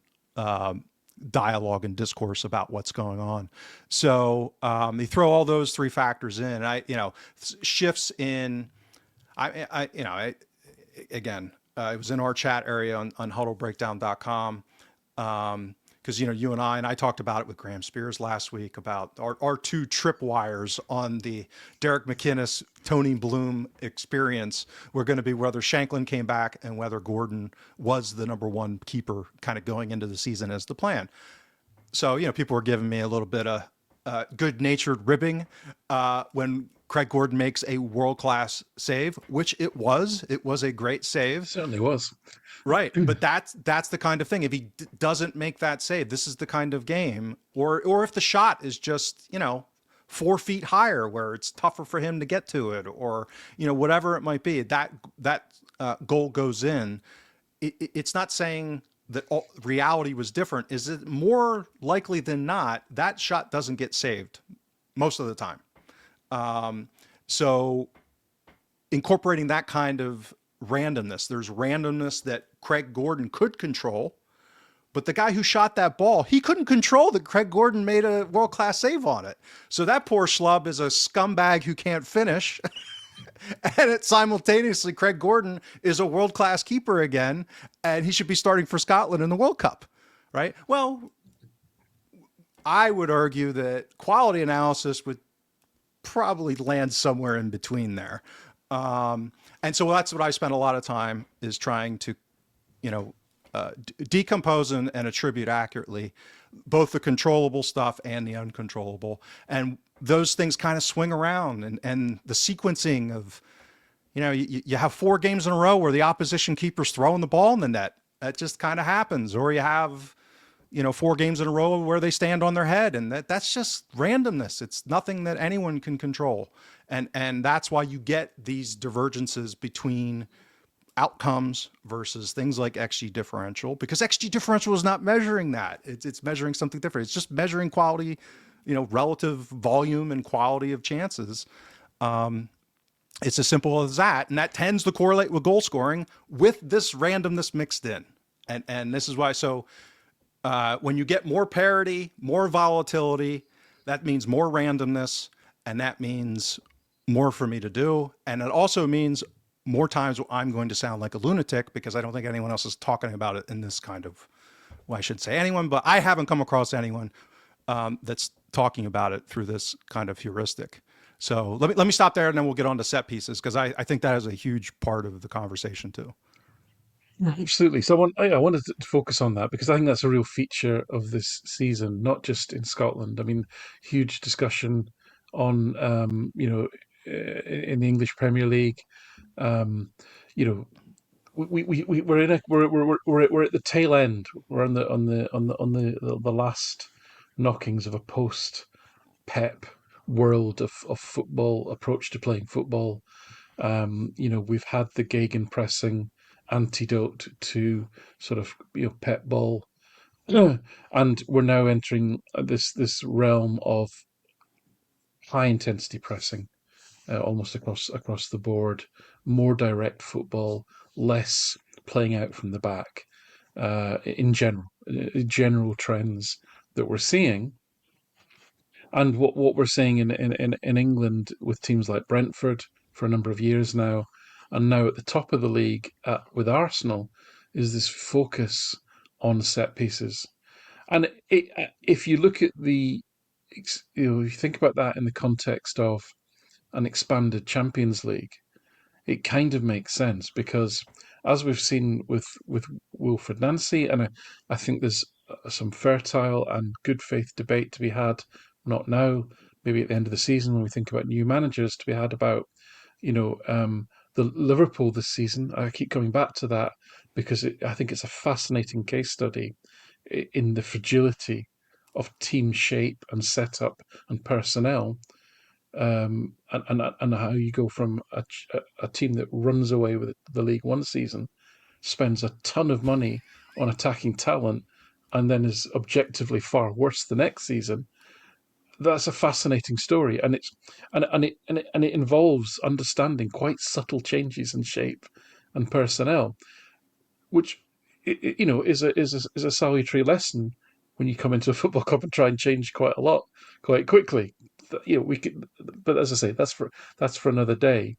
A: dialogue and discourse about what's going on. So you throw all those three factors in. Shifts in. Again, it was in our chat area on huddlebreakdown.com. Because you and I talked about it with Graham Spears last week about our two tripwires on the Derek McInnes, Tony Bloom experience were going to be whether Shanklin came back and whether Gordon was the number one keeper kind of going into the season as the plan. So people were giving me a little bit of good-natured ribbing when Craig Gordon makes a world-class save, which it was. It was a great save.
B: It certainly was.
A: Right, but that's the kind of thing. If he doesn't make that save, this is the kind of game, or if the shot is just 4 feet higher, where it's tougher for him to get to it, or whatever it might be, that goal goes in. It's not saying that reality was different. Is it more likely than not that shot doesn't get saved most of the time? So incorporating that kind of randomness, there's randomness that Craig Gordon could control, but the guy who shot that ball, he couldn't control that Craig Gordon made a world-class save on it. So that poor schlub is a scumbag who can't finish. And it simultaneously, Craig Gordon is a world-class keeper again, and he should be starting for Scotland in the World Cup, right? Well, I would argue that quality analysis would probably land somewhere in between there. And so that's what I spent a lot of time is trying to, decompose and attribute accurately both the controllable stuff and the uncontrollable. And those things kind of swing around, and the sequencing of, you have 4 games in a row where the opposition keeper's throwing the ball in the net. That just kind of happens. Or you have, 4 games in a row where they stand on their head, and that's just randomness. It's nothing that anyone can control. And that's why you get these divergences between outcomes versus things like XG differential, because XG differential is not measuring that. It's measuring something different. It's just measuring quality, relative volume and quality of chances. It's as simple as that. And that tends to correlate with goal scoring with this randomness mixed in. And this is why, so when you get more parity, more volatility, that means more randomness, and that means more for me to do. And it also means more times I'm going to sound like a lunatic because I don't think anyone else is talking about it in this kind of, well, I shouldn't say anyone, but I haven't come across anyone that's talking about it through this kind of heuristic. So let me stop there, and then we'll get on to set pieces, because I think that is a huge part of the conversation too.
B: Absolutely. So I wanted to focus on that because I think that's a real feature of this season, not just in Scotland. I mean, huge discussion on, in the English Premier League. We're in we're at the tail end. We're on the last knockings of a post Pep world of football approach to playing football. We've had the gegenpressing antidote to sort of Pep ball, and we're now entering this realm of high intensity pressing, almost across the board, more direct football, less playing out from the back. In general trends that we're seeing, and what we're seeing in England with teams like Brentford for a number of years now, and now at the top of the league with Arsenal, is this focus on set pieces. And if you look at if you think about that in the context of an expanded Champions League, it kind of makes sense because, as we've seen with Wilfred Nancy, and I think there's some fertile and good faith debate to be had, not now, maybe at the end of the season when we think about new managers to be had about, the Liverpool this season. I keep coming back to that because I think it's a fascinating case study in the fragility of team shape and setup and personnel, and how you go from a team that runs away with the league one season, spends a ton of money on attacking talent, and then is objectively far worse the next season, that's a fascinating story, and it involves understanding quite subtle changes in shape and personnel, which is a salutary lesson when you come into a football club and try and change quite a lot quite quickly. We could, but as I say, that's for another day.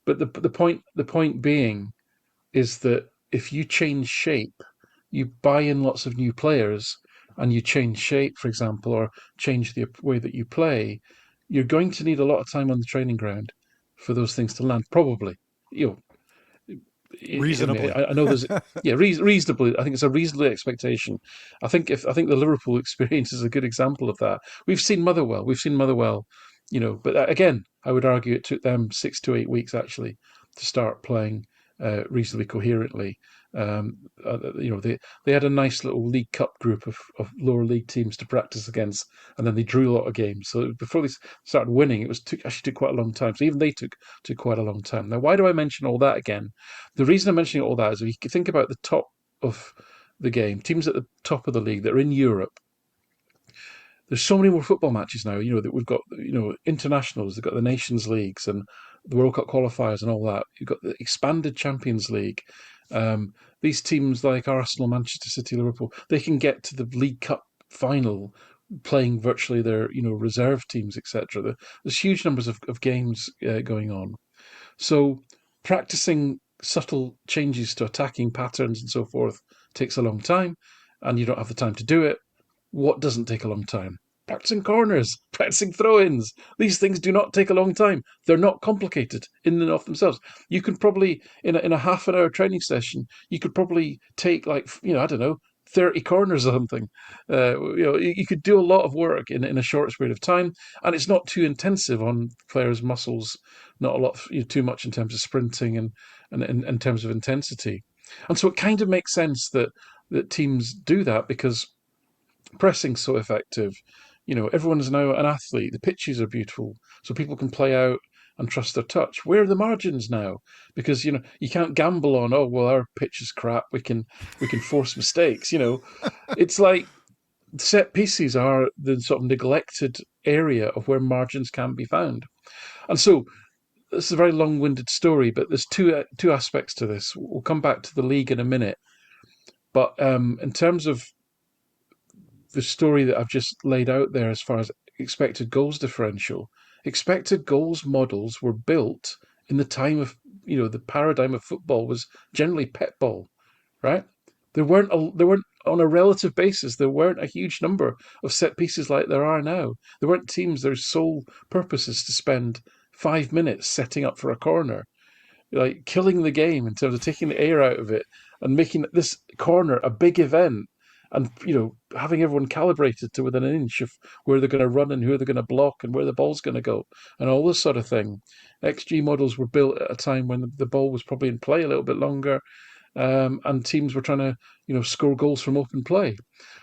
B: But the point being is that if you change shape, you buy in lots of new players, and you change shape, for example, or change the way that you play, you're going to need a lot of time on the training ground for those things to land. Probably, you know, I mean,
A: Reasonably.
B: I know there's reasonably. I think it's a reasonable expectation. I think the Liverpool experience is a good example of that. We've seen Motherwell, but again, I would argue it took them 6 to 8 weeks actually to start playing reasonably coherently. Um, they had a nice little League Cup group of lower league teams to practice against, and then they drew a lot of games. So before they started winning, actually took quite a long time. So even they took quite a long time. Now, why do I mention all that again? The reason I'm mentioning all that is if you think about the top of the game, teams at the top of the league that are in Europe, there's so many more football matches now. That we've got internationals, they've got the Nations Leagues and the World Cup qualifiers and all that. You've got the expanded Champions League. Um, these teams like Arsenal, Manchester City, Liverpool, they can get to the League Cup final playing virtually their reserve teams, etc. There's huge numbers of games going on. So practicing subtle changes to attacking patterns and so forth takes a long time, and you don't have the time to do it. What doesn't take a long time? Practicing corners, practicing throw-ins. These things do not take a long time. They're not complicated in and of themselves. You can probably, in a half an hour training session, you could probably take like, I don't know, 30 corners or something. You could do a lot of work in a short period of time, and it's not too intensive on players' muscles, not a lot, too much in terms of sprinting and in terms of intensity. And so it kind of makes sense that teams do that because pressing's so effective. Everyone is now an athlete. The pitches are beautiful, so people can play out and trust their touch. Where are the margins now? Because you can't gamble on, oh well, our pitch is crap. We can force mistakes. It's like set pieces are the sort of neglected area of where margins can be found. And so this is a very long-winded story, but there's two aspects to this. We'll come back to the league in a minute, but in terms of the story that I've just laid out there as far as expected goals differential, expected goals models were built in the time of, the paradigm of football was generally pet ball, right? There weren't on a relative basis, there weren't a huge number of set pieces like there are now. There weren't teams their sole purpose is to spend 5 minutes setting up for a corner, like killing the game in terms of taking the air out of it and making this corner a big event, and having everyone calibrated to within an inch of where they're going to run and who they're going to block and where the ball's going to go and all this sort of thing. XG models were built at a time when the ball was probably in play a little bit longer, and teams were trying to score goals from open play.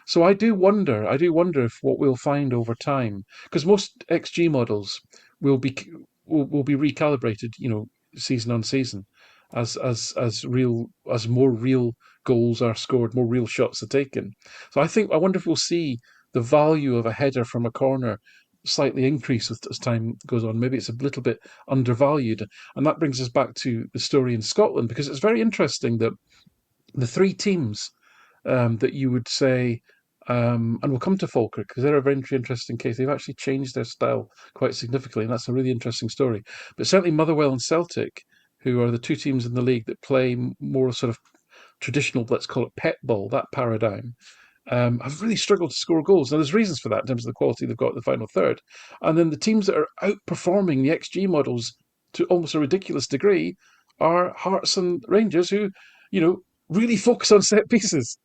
B: So I do wonder if what we'll find over time, because most XG models will be will be recalibrated, season on season, as more real goals are scored, more real shots are taken. So I wonder if we'll see the value of a header from a corner slightly increase as time goes on. Maybe it's a little bit undervalued, and that brings us back to the story in Scotland, because it's very interesting that the three teams that you would say, and we'll come to Falkirk because they're a very interesting case. They've actually changed their style quite significantly, and that's a really interesting story. But certainly Motherwell and Celtic, who are the two teams in the league that play more sort of traditional, let's call it pet ball, that paradigm, have really struggled to score goals. Now, there's reasons for that in terms of the quality they've got in the final third. And then the teams that are outperforming the XG models to almost a ridiculous degree are Hearts and Rangers, who, really focus on set pieces.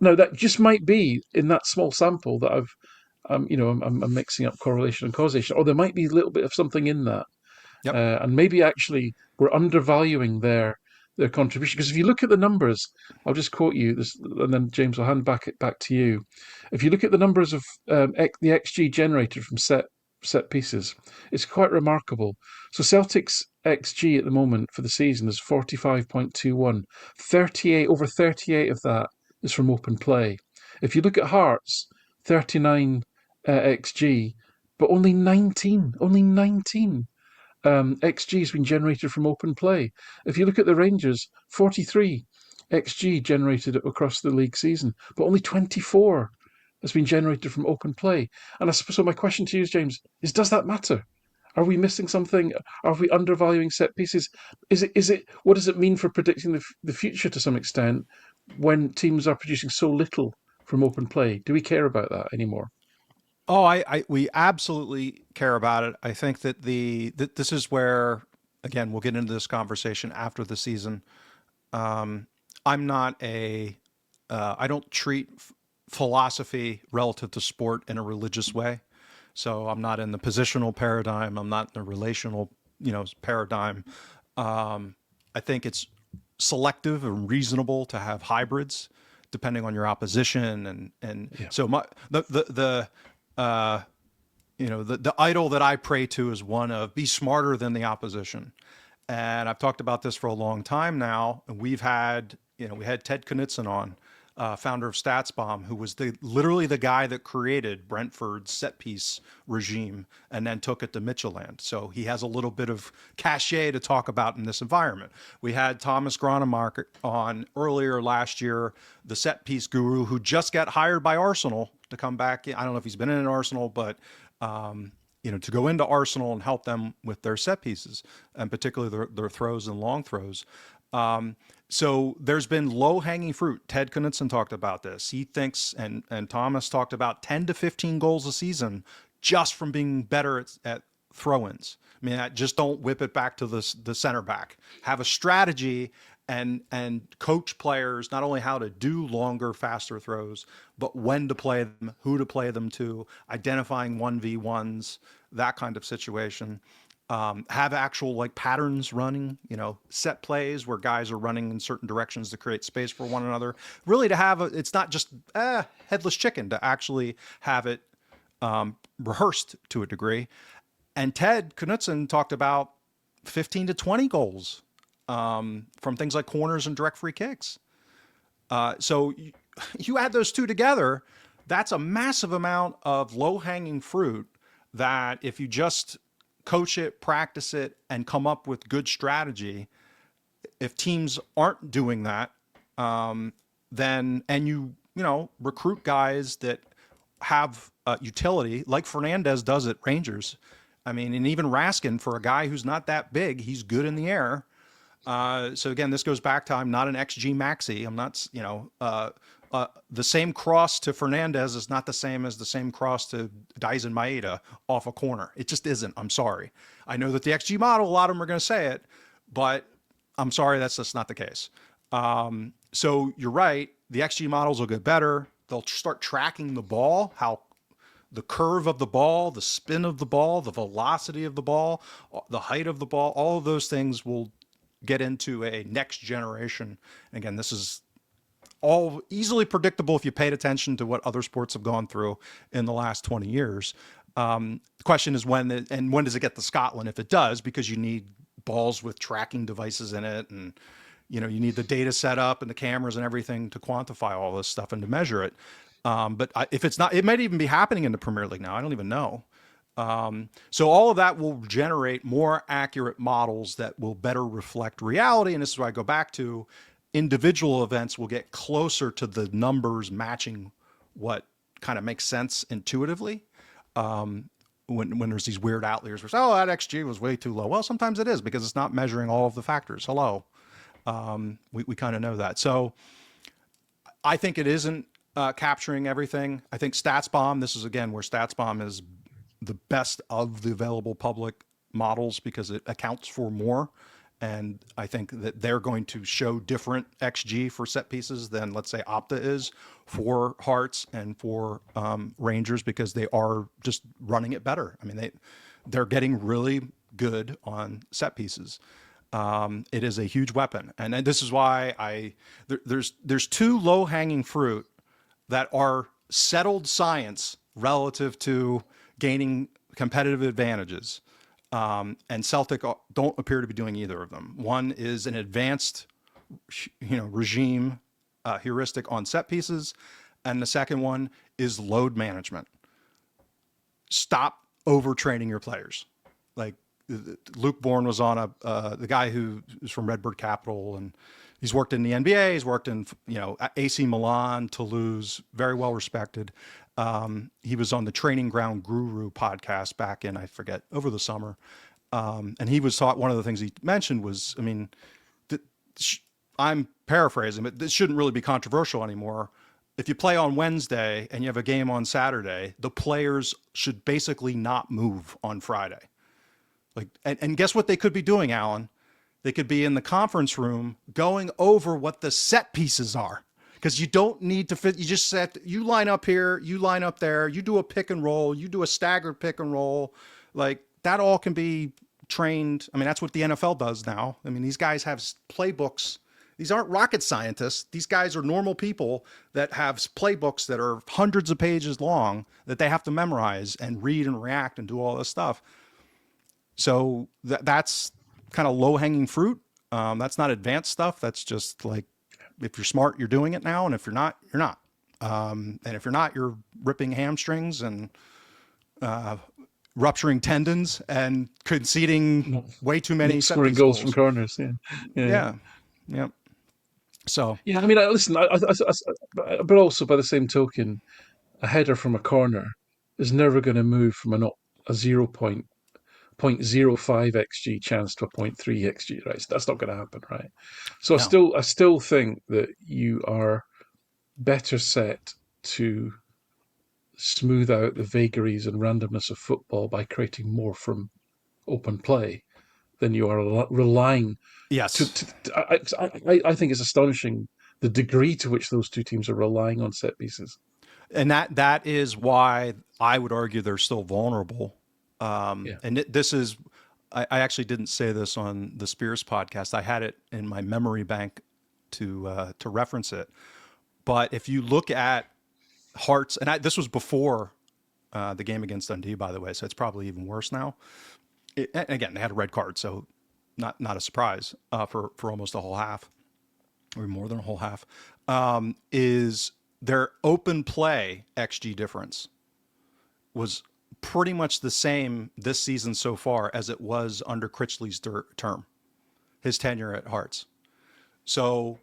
B: Now, that just might be in that small sample that I'm mixing up correlation and causation, or there might be a little bit of something in that.
A: Yep.
B: And maybe actually we're undervaluing their contribution. Because if you look at the numbers, I'll just quote you this, and then James, I'll hand back to you. If you look at the numbers of the XG generated from set pieces, it's quite remarkable. So Celtic's XG at the moment for the season is 45.21. 38 over 38 of that is from open play. If you look at Hearts, 39 XG, but only 19 XG has been generated from open play. If you look at the Rangers, 43 XG generated across the league season, but only 24 has been generated from open play. And I suppose so. My question to you, James, is: does that matter? Are we missing something? Are we undervaluing set pieces? Is it? What does it mean for predicting the future to some extent when teams are producing so little from open play? Do we care about that anymore?
A: Oh, we absolutely care about it. I think that this is where, again, we'll get into this conversation after the season. I'm not I don't treat philosophy relative to sport in a religious way. So I'm not in the positional paradigm. I'm not in the relational, paradigm. I think it's selective and reasonable to have hybrids depending on your opposition. And
B: Yeah.
A: so uh, the idol that I pray to is one of be smarter than the opposition. And I've talked about this for a long time now. And we had Ted Knutson on, founder of StatsBomb, who was literally the guy that created Brentford's set piece regime and then took it to Midtjylland. So he has a little bit of cachet to talk about in this environment. We had Thomas Gronemark on earlier last year, the set piece guru who just got hired by Arsenal to come back. I don't know if he's been in an Arsenal, but to go into Arsenal and help them with their set pieces, and particularly their throws and long throws. So there's been low-hanging fruit. Ted Knutson talked about this. He thinks, and Thomas talked about 10 to 15 goals a season just from being better at throw-ins. I mean, just don't whip it back to the center back. Have a strategy and coach players not only how to do longer, faster throws, but when to play them, who to play them to, identifying 1v1s, that kind of situation. Have actual like patterns running, set plays where guys are running in certain directions to create space for one another. Really, to have it's not just headless chicken, to actually have it rehearsed to a degree. And Ted Knutson talked about 15 to 20 goals from things like corners and direct free kicks. So you add those two together, that's a massive amount of low hanging fruit that if you just coach it, practice it, and come up with good strategy, if teams aren't doing that, then and recruit guys that have utility, like Fernandez does at Rangers. I mean, and even Raskin, for a guy who's not that big, he's good in the air. So again, this goes back to I'm not an XG maxi. I'm not, the same cross to Fernandez is not the same as the same cross to Daisen Maeda off a corner. It just isn't. I'm sorry. I know that the XG model, a lot of them are going to say it, but I'm sorry, that's just not the case. So you're right. The XG models will get better. They'll start tracking the ball, how the curve of the ball, the spin of the ball, the velocity of the ball, the height of the ball, all of those things will get into a next generation. Again, this is all easily predictable if you paid attention to what other sports have gone through in the last 20 years. The question is when does it get to Scotland if it does, because you need balls with tracking devices in it, and you need the data set up and the cameras and everything to quantify all this stuff and to measure it. But if it's not, it might even be happening in the Premier League now. I don't even know. So all of that will generate more accurate models that will better reflect reality. And this is why I go back to individual events will get closer to the numbers matching what kind of makes sense intuitively. When there's these weird outliers where, that XG was way too low. Well, sometimes it is because it's not measuring all of the factors. Hello. We kind of know that. So I think it isn't capturing everything. I think StatsBomb, this is again where StatsBomb is the best of the available public models because it accounts for more. And I think that they're going to show different XG for set pieces than, let's say, Opta is for Hearts and for Rangers, because they are just running it better. I mean, they're getting really good on set pieces. It is a huge weapon, and this is why there's two low hanging fruit that are settled science relative to gaining competitive advantages. And Celtic don't appear to be doing either of them. One is an advanced, regime heuristic on set pieces, and the second one is load management. stop overtraining your players. Like Luke Bourne was on the guy who is from Redbird Capital, and he's worked in the NBA. He's worked in, AC Milan, Toulouse, very well respected. He was on the Training Ground Guru podcast back in, I forget, over the summer. And he was taught, one of the things he mentioned was, I mean, I'm paraphrasing, but this shouldn't really be controversial anymore. If you play on Wednesday and you have a game on Saturday, the players should basically not move on Friday. Like, and guess what they could be doing, Alan? They could be in the conference room going over what the set pieces are, because you don't need to fit. You just you line up here, you line up there, you do a pick and roll, you do a staggered pick and roll. Like, that all can be trained. I mean, that's what the NFL does now. I mean, these guys have playbooks. These aren't rocket scientists. These guys are normal people that have playbooks that are hundreds of pages long that they have to memorize and read and react and do all this stuff. So that's kind of low-hanging fruit. That's not advanced stuff. That's just like, if you're smart, you're doing it now. And if you're not, you're not. And if you're not, you're ripping hamstrings and rupturing tendons and conceding way too many
B: scoring goals from corners.
A: Yeah. So
B: yeah, I mean, listen, but also by the same token, a header from a corner is never going to move from a 0.05 xg chance to a 0.3 xg, right? So that's not going to happen, right? So
A: no.
B: I still think that you are better set to smooth out the vagaries and randomness of football by creating more from open play than you are relying.
A: Yes.
B: I think it's astonishing the degree to which those two teams are relying on set pieces.
A: And that is why I would argue they're still vulnerable.
B: Yeah.
A: And this is, I actually didn't say this on the Spears podcast. I had it in my memory bank to reference it. But if you look at Hearts, and this was before the game against Dundee, by the way, so it's probably even worse now. And again, they had a red card, so not a surprise for almost a whole half, or more than a whole half. Is their open play XG difference was pretty much the same this season so far as it was under Critchley's term, his tenure at Hearts. So,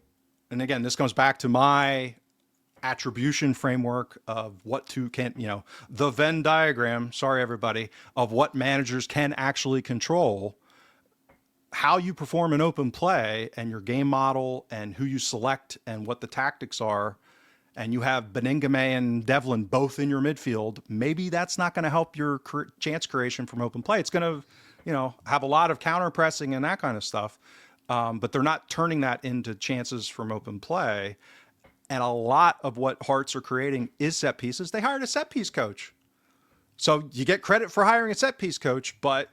A: and again, this comes back to my attribution framework of what the Venn diagram, sorry everybody, of what managers can actually control. How you perform in open play and your game model and who you select and what the tactics are, and you have Beningame and Devlin both in your midfield, maybe that's not going to help your chance creation from open play. It's going to, have a lot of counter pressing and that kind of stuff, but they're not turning that into chances from open play. And a lot of what Hearts are creating is set pieces. They hired a set piece coach. So you get credit for hiring a set piece coach, but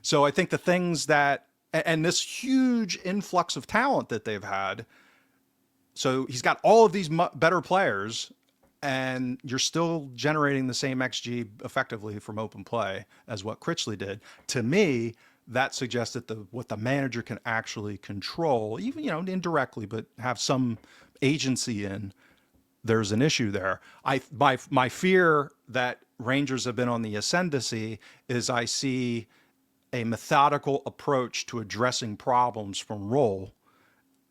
A: so I think the things that, and this huge influx of talent that they've had, so he's got all of these better players, and you're still generating the same XG effectively from open play as what Critchley did. To me, that suggests that what the manager can actually control, even, indirectly, but have some agency in, there's an issue there. My fear that Rangers have been on the ascendancy is I see a methodical approach to addressing problems from role.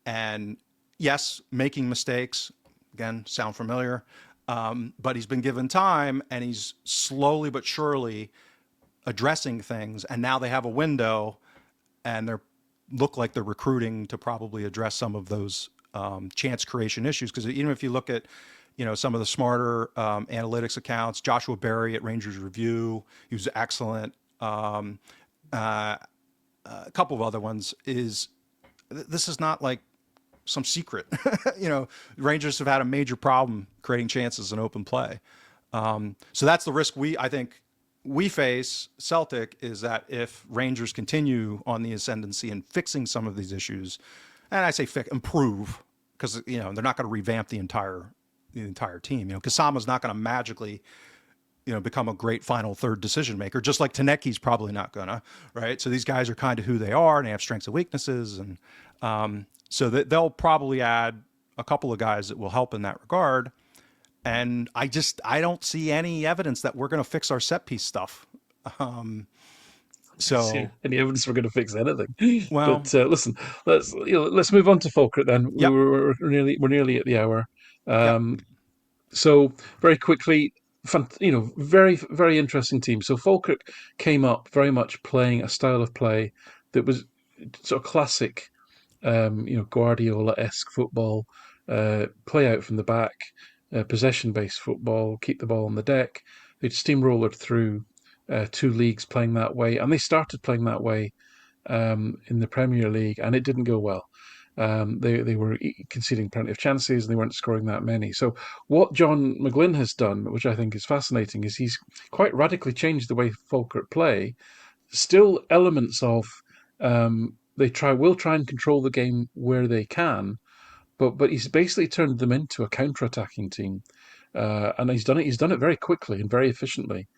A: And yes, making mistakes, again, sound familiar, but he's been given time and he's slowly but surely addressing things. And now they have a window and look like they're recruiting to probably address some of those chance creation issues. Because even if you look at, some of the smarter analytics accounts, Joshua Berry at Rangers Review, he was excellent. A couple of other ones this is not like some secret. Rangers have had a major problem creating chances in open play. So that's the risk I think we face, Celtic, is that if Rangers continue on the ascendancy and fixing some of these issues, and I say improve, because they're not going to revamp the entire team. Kasama's not going to magically become a great final third decision maker, just like Taneki's probably not gonna, right? So these guys are kind of who they are, and they have strengths and weaknesses, and so they'll probably add a couple of guys that will help in that regard. And I don't see any evidence that we're going to fix our set piece stuff. Um,
B: See
A: so,
B: any evidence we're going to fix anything.
A: well,
B: But listen, let's move on to Falkirk then.
A: yep,
B: We're nearly at the hour.
A: yep,
B: Um, so very quickly, very very interesting team. So Falkirk came up very much playing a style of play that was sort of classic, Guardiola-esque football, play out from the back, possession-based football, keep the ball on the deck. They'd steamrollered through two leagues playing that way, and they started playing that way in the Premier League, and it didn't go well. They were conceding plenty of chances, and they weren't scoring that many. So what John McGlynn has done, which I think is fascinating, is he's quite radically changed the way Falkirk play. Still elements of they will try and control the game where they can, but he's basically turned them into a counter-attacking team, and he's done it. He's done it very quickly and very efficiently.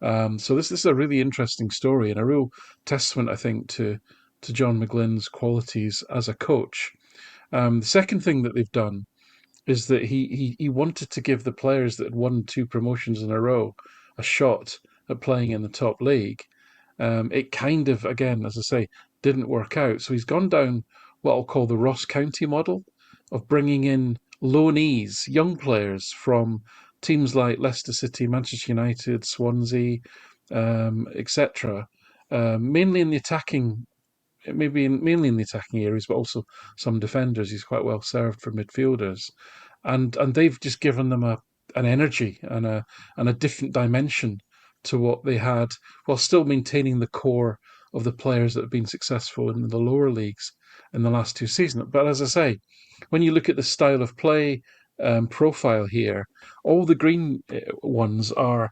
B: So this is a really interesting story and a real testament, I think, to John McGlynn's qualities as a coach. The second thing that they've done is that he wanted to give the players that had won two promotions in a row a shot at playing in the top league. It kind of, again, as I say, didn't work out. So he's gone down what I'll call the Ross County model of bringing in loanees, young players from teams like Leicester City, Manchester United, Swansea, etc. Mainly in the attacking, mainly in the attacking areas, but also some defenders. He's quite well served for midfielders, and they've just given them an energy and a different dimension to what they had, while still maintaining the core of the players that have been successful in the lower leagues in the last two seasons. But as I say, when you look at the style of play profile here, all the green ones are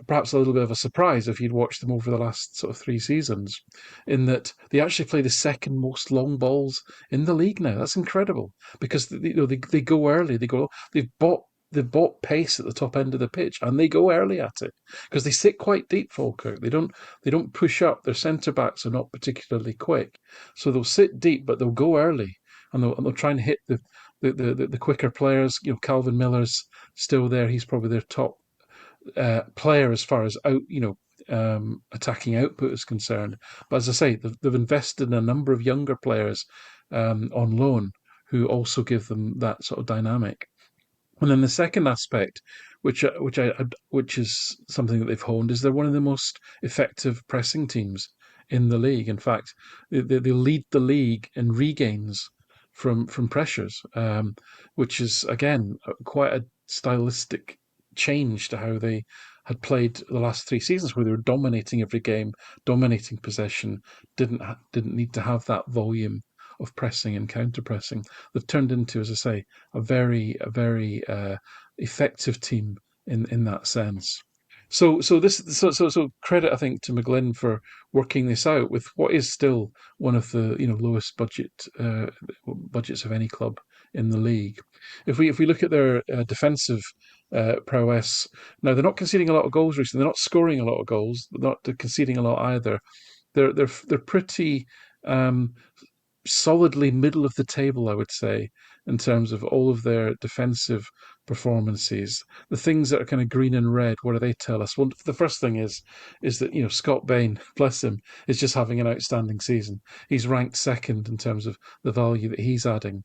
B: perhaps a little bit of a surprise if you'd watched them over the last sort of three seasons, in that they actually play the second most long balls in the league now. That's incredible because they go early. They've bought pace at the top end of the pitch, and they go early at it because they sit quite deep. Falkirk. They don't push up. Their centre backs are not particularly quick, so they'll sit deep, but they'll go early, and they'll try and hit the quicker players. Calvin Miller's still there. He's probably their top player as far as attacking output is concerned. But as I say, they've invested in a number of younger players on loan who also give them that sort of dynamic. And then the second aspect, which is something that they've honed, is they're one of the most effective pressing teams in the league. In fact, they lead the league in regains from pressures, which is again quite a stylistic change to how they had played the last three seasons, where they were dominating every game, dominating possession, didn't need to have that volume of pressing and counter pressing. They've turned into, as I say, a very effective team in that sense. So credit, I think, to McGlynn for working this out with what is still one of the lowest budgets of any club in the league. If we look at their defensive prowess, now they're not conceding a lot of goals recently. They're not scoring a lot of goals. They're not conceding a lot either. They're pretty solidly middle of the table, I would say, in terms of all of their defensive performances. The things that are kind of green and red, what do they tell us? Well, the first thing is that Scott Bain, bless him, is just having an outstanding season. He's ranked second in terms of the value that he's adding.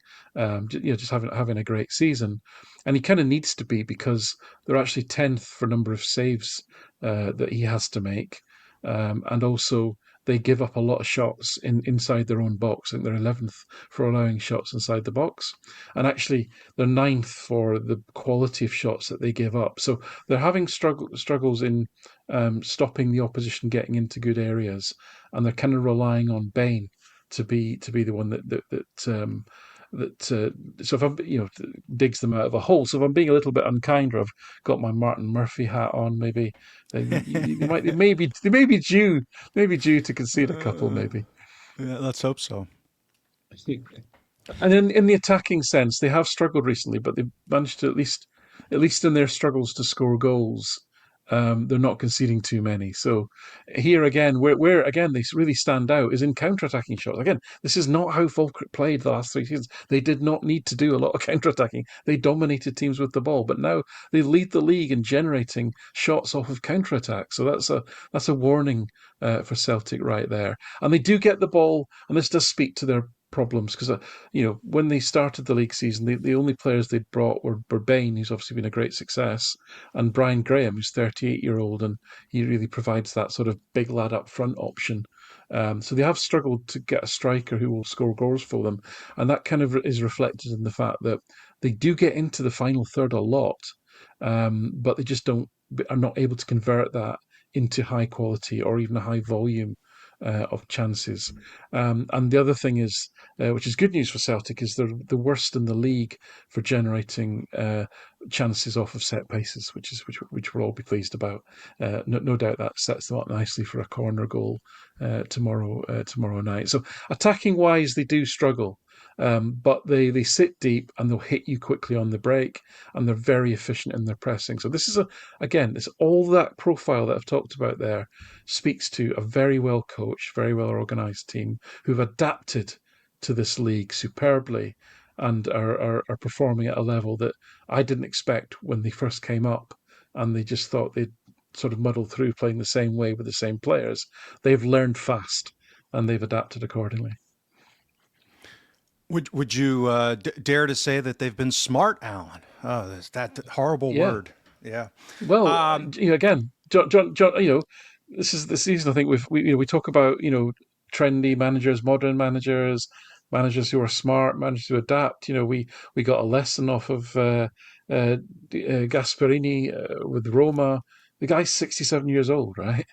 B: Just having a great season, and he kind of needs to be because they're actually 10th for number of saves that he has to make, and also they give up a lot of shots inside their own box. I think they're 11th for allowing shots inside the box. And actually, they're ninth for the quality of shots that they give up. So they're having struggles in stopping the opposition getting into good areas. And they're kind of relying on Bain to be the one so if I'm digs them out of a hole. So if I'm being a little bit unkind, or I've got my Martin Murphy hat on, maybe they may be due to concede a couple,
A: Uh,
B: maybe.
A: yeah, let's hope so.
B: And in the attacking sense, they have struggled recently, but they've managed to at least in their struggles to score goals, they're not conceding too many. So here again, where again they really stand out is in counter-attacking shots. Again, this is not how Falkirk played the last 3 seasons. They did not need to do a lot of counter-attacking. They dominated teams with the ball, but now they lead the league in generating shots off of counter-attack. So that's a warning for Celtic right there. And they do get the ball, and this does speak to their problems because when they started the league season, the only players they'd brought were Bain, who's obviously been a great success, and Brian Graham, who's 38-year-old, and he really provides that sort of big lad up front option. So they have struggled to get a striker who will score goals for them, and that kind of is reflected in the fact that they do get into the final third a lot, but they just are not able to convert that into high quality or even a high volume of chances. And the other thing is, which is good news for Celtic, is they're the worst in the league for generating chances off of set pieces, which we'll all be pleased about. No doubt that sets them up nicely for a corner goal tomorrow night. So attacking wise, they do struggle. But they sit deep and they'll hit you quickly on the break, and they're very efficient in their pressing. So this is again, it's all that profile that I've talked about there speaks to a very well coached, very well organised team who've adapted to this league superbly and are performing at a level that I didn't expect when they first came up, and they just thought they'd sort of muddle through playing the same way with the same players. They've learned fast and they've adapted accordingly.
A: Would you dare to say that they've been smart, Alan? Oh, that's that horrible
B: Yeah.
A: word. Yeah.
B: Well,
A: Um,
B: again, John, this is the season. I think we talk about trendy managers, modern managers, managers who are smart, managers who adapt. We got a lesson off of Gasperini with Roma. The guy's 67 years old, right?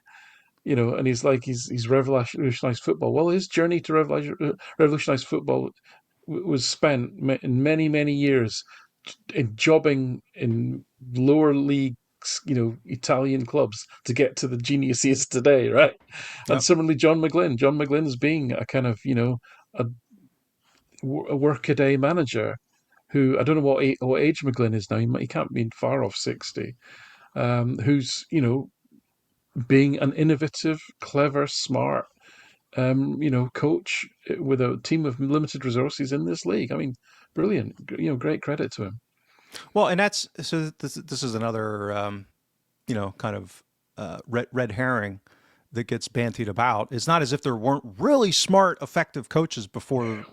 B: And he's revolutionized football. Well, his journey to revolutionize football was spent in many, many years in jobbing in lower leagues, Italian clubs to get to the genius he is today, right? And
A: yep.
B: similarly, John McGlynn. John McGlynn's being a kind of, a workaday manager who I don't know what age McGlynn is now. He can't be far off 60. Who's being an innovative, clever, smart, coach with a team of limited resources in this league. I mean, brilliant. Great credit to him.
A: Well, and that's so. This is another kind of red herring that gets bantied about. It's not as if there weren't really smart, effective coaches before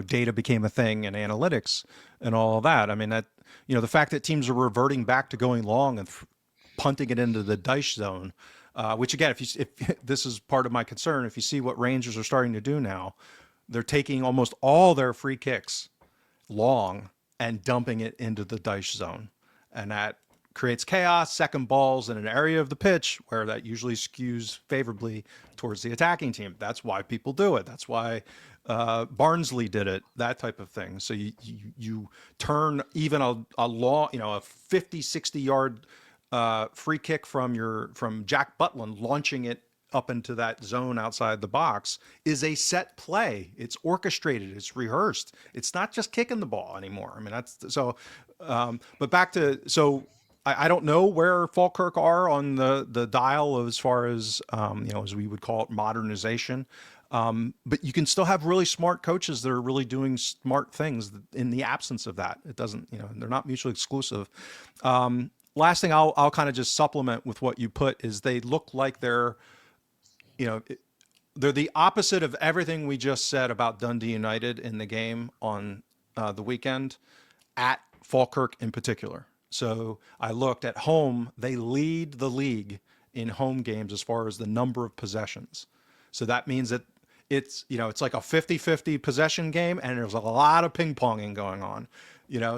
A: data became a thing and analytics and all of that. I mean that the fact that teams are reverting back to going long and punting it into the dice zone, which again, if this is part of my concern, if you see what Rangers are starting to do now, they're taking almost all their free kicks long and dumping it into the dice zone, and that creates chaos, second balls in an area of the pitch where that usually skews favorably towards the attacking team. That's why people do it. That's why Barnsley did it, that type of thing. So you turn even a long, a 50, 60 yard free kick from Jack Butland, launching it up into that zone outside the box, is a set play. It's orchestrated. It's rehearsed. It's not just kicking the ball anymore. I mean, that's so. But back to so. I don't know where Falkirk are on the dial as far as as we would call it, modernization. But you can still have really smart coaches that are really doing smart things in the absence of that. It doesn't, they're not mutually exclusive. Last thing I'll kind of just supplement with what you put is they look like they're the opposite of everything we just said about Dundee United in the game on the weekend at Falkirk in particular. So I looked at home, they lead the league in home games as far as the number of possessions. So that means that it's like a 50-50 possession game, and there's a lot of ping-ponging going on.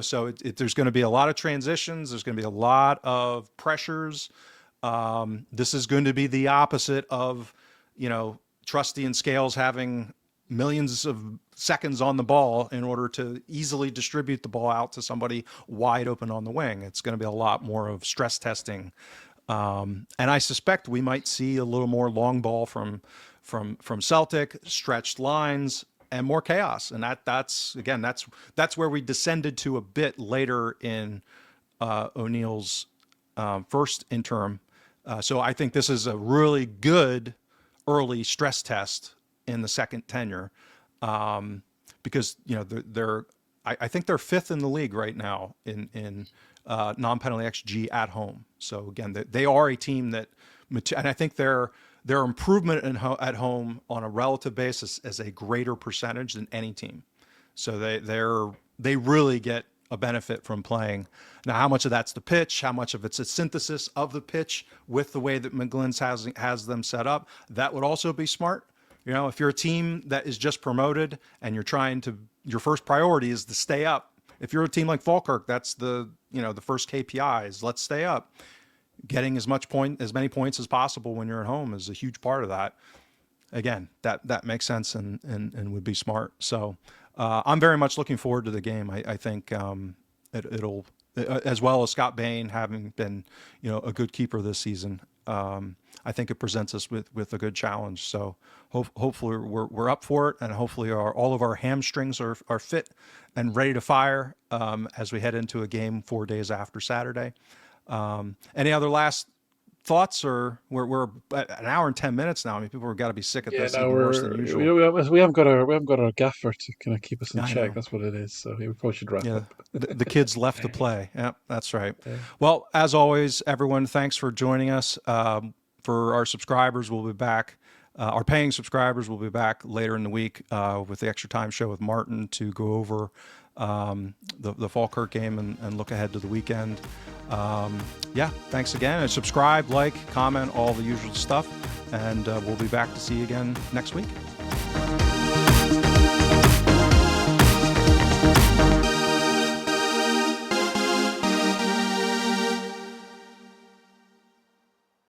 A: So there's going to be a lot of transitions. There's going to be a lot of pressures. This is going to be the opposite of, Trusty and Scales having millions of seconds on the ball in order to easily distribute the ball out to somebody wide open on the wing. It's going to be a lot more of stress testing. And I suspect we might see a little more long ball from Celtic, stretched lines, and more chaos. And that's where we descended to a bit later in O'Neill's first interim. So I think this is a really good early stress test in the second tenure, because I think they're fifth in the league right now in non-penalty XG at home. So again, they are a team that, and I think their improvement at home on a relative basis is a greater percentage than any team. So they really get a benefit from playing. Now, how much of that's the pitch, how much of it's a synthesis of the pitch with the way that McGlynn's has them set up, that would also be smart. If you're a team that is just promoted and your first priority is to stay up. If you're a team like Falkirk, that's the first KPI is let's stay up. Getting as many points as possible when you're at home is a huge part of that. Again, that makes sense and would be smart. So I'm very much looking forward to the game. I think it'll, as well as Scott Bain having been a good keeper this season. I think it presents us with a good challenge. So hopefully we're up for it, and hopefully all of our hamstrings are fit and ready to fire as we head into a game 4 days after Saturday. Any other last thoughts, or we're at an hour and 10 minutes now? I mean, people have got to be sick of this even worse than usual.
B: We haven't got our gaffer to kind of keep us in check. That's what it is. So we probably should wrap up.
A: The kids left to play. Yeah, that's right.
B: Yeah.
A: Well, as always, everyone, thanks for joining us. For our subscribers, we'll be back. Our paying subscribers will be back later in the week with the Extra Time Show with Martin to go over the Falkirk game and look ahead to the weekend. Thanks again. And subscribe, like, comment, all the usual stuff. And we'll be back to see you again next week.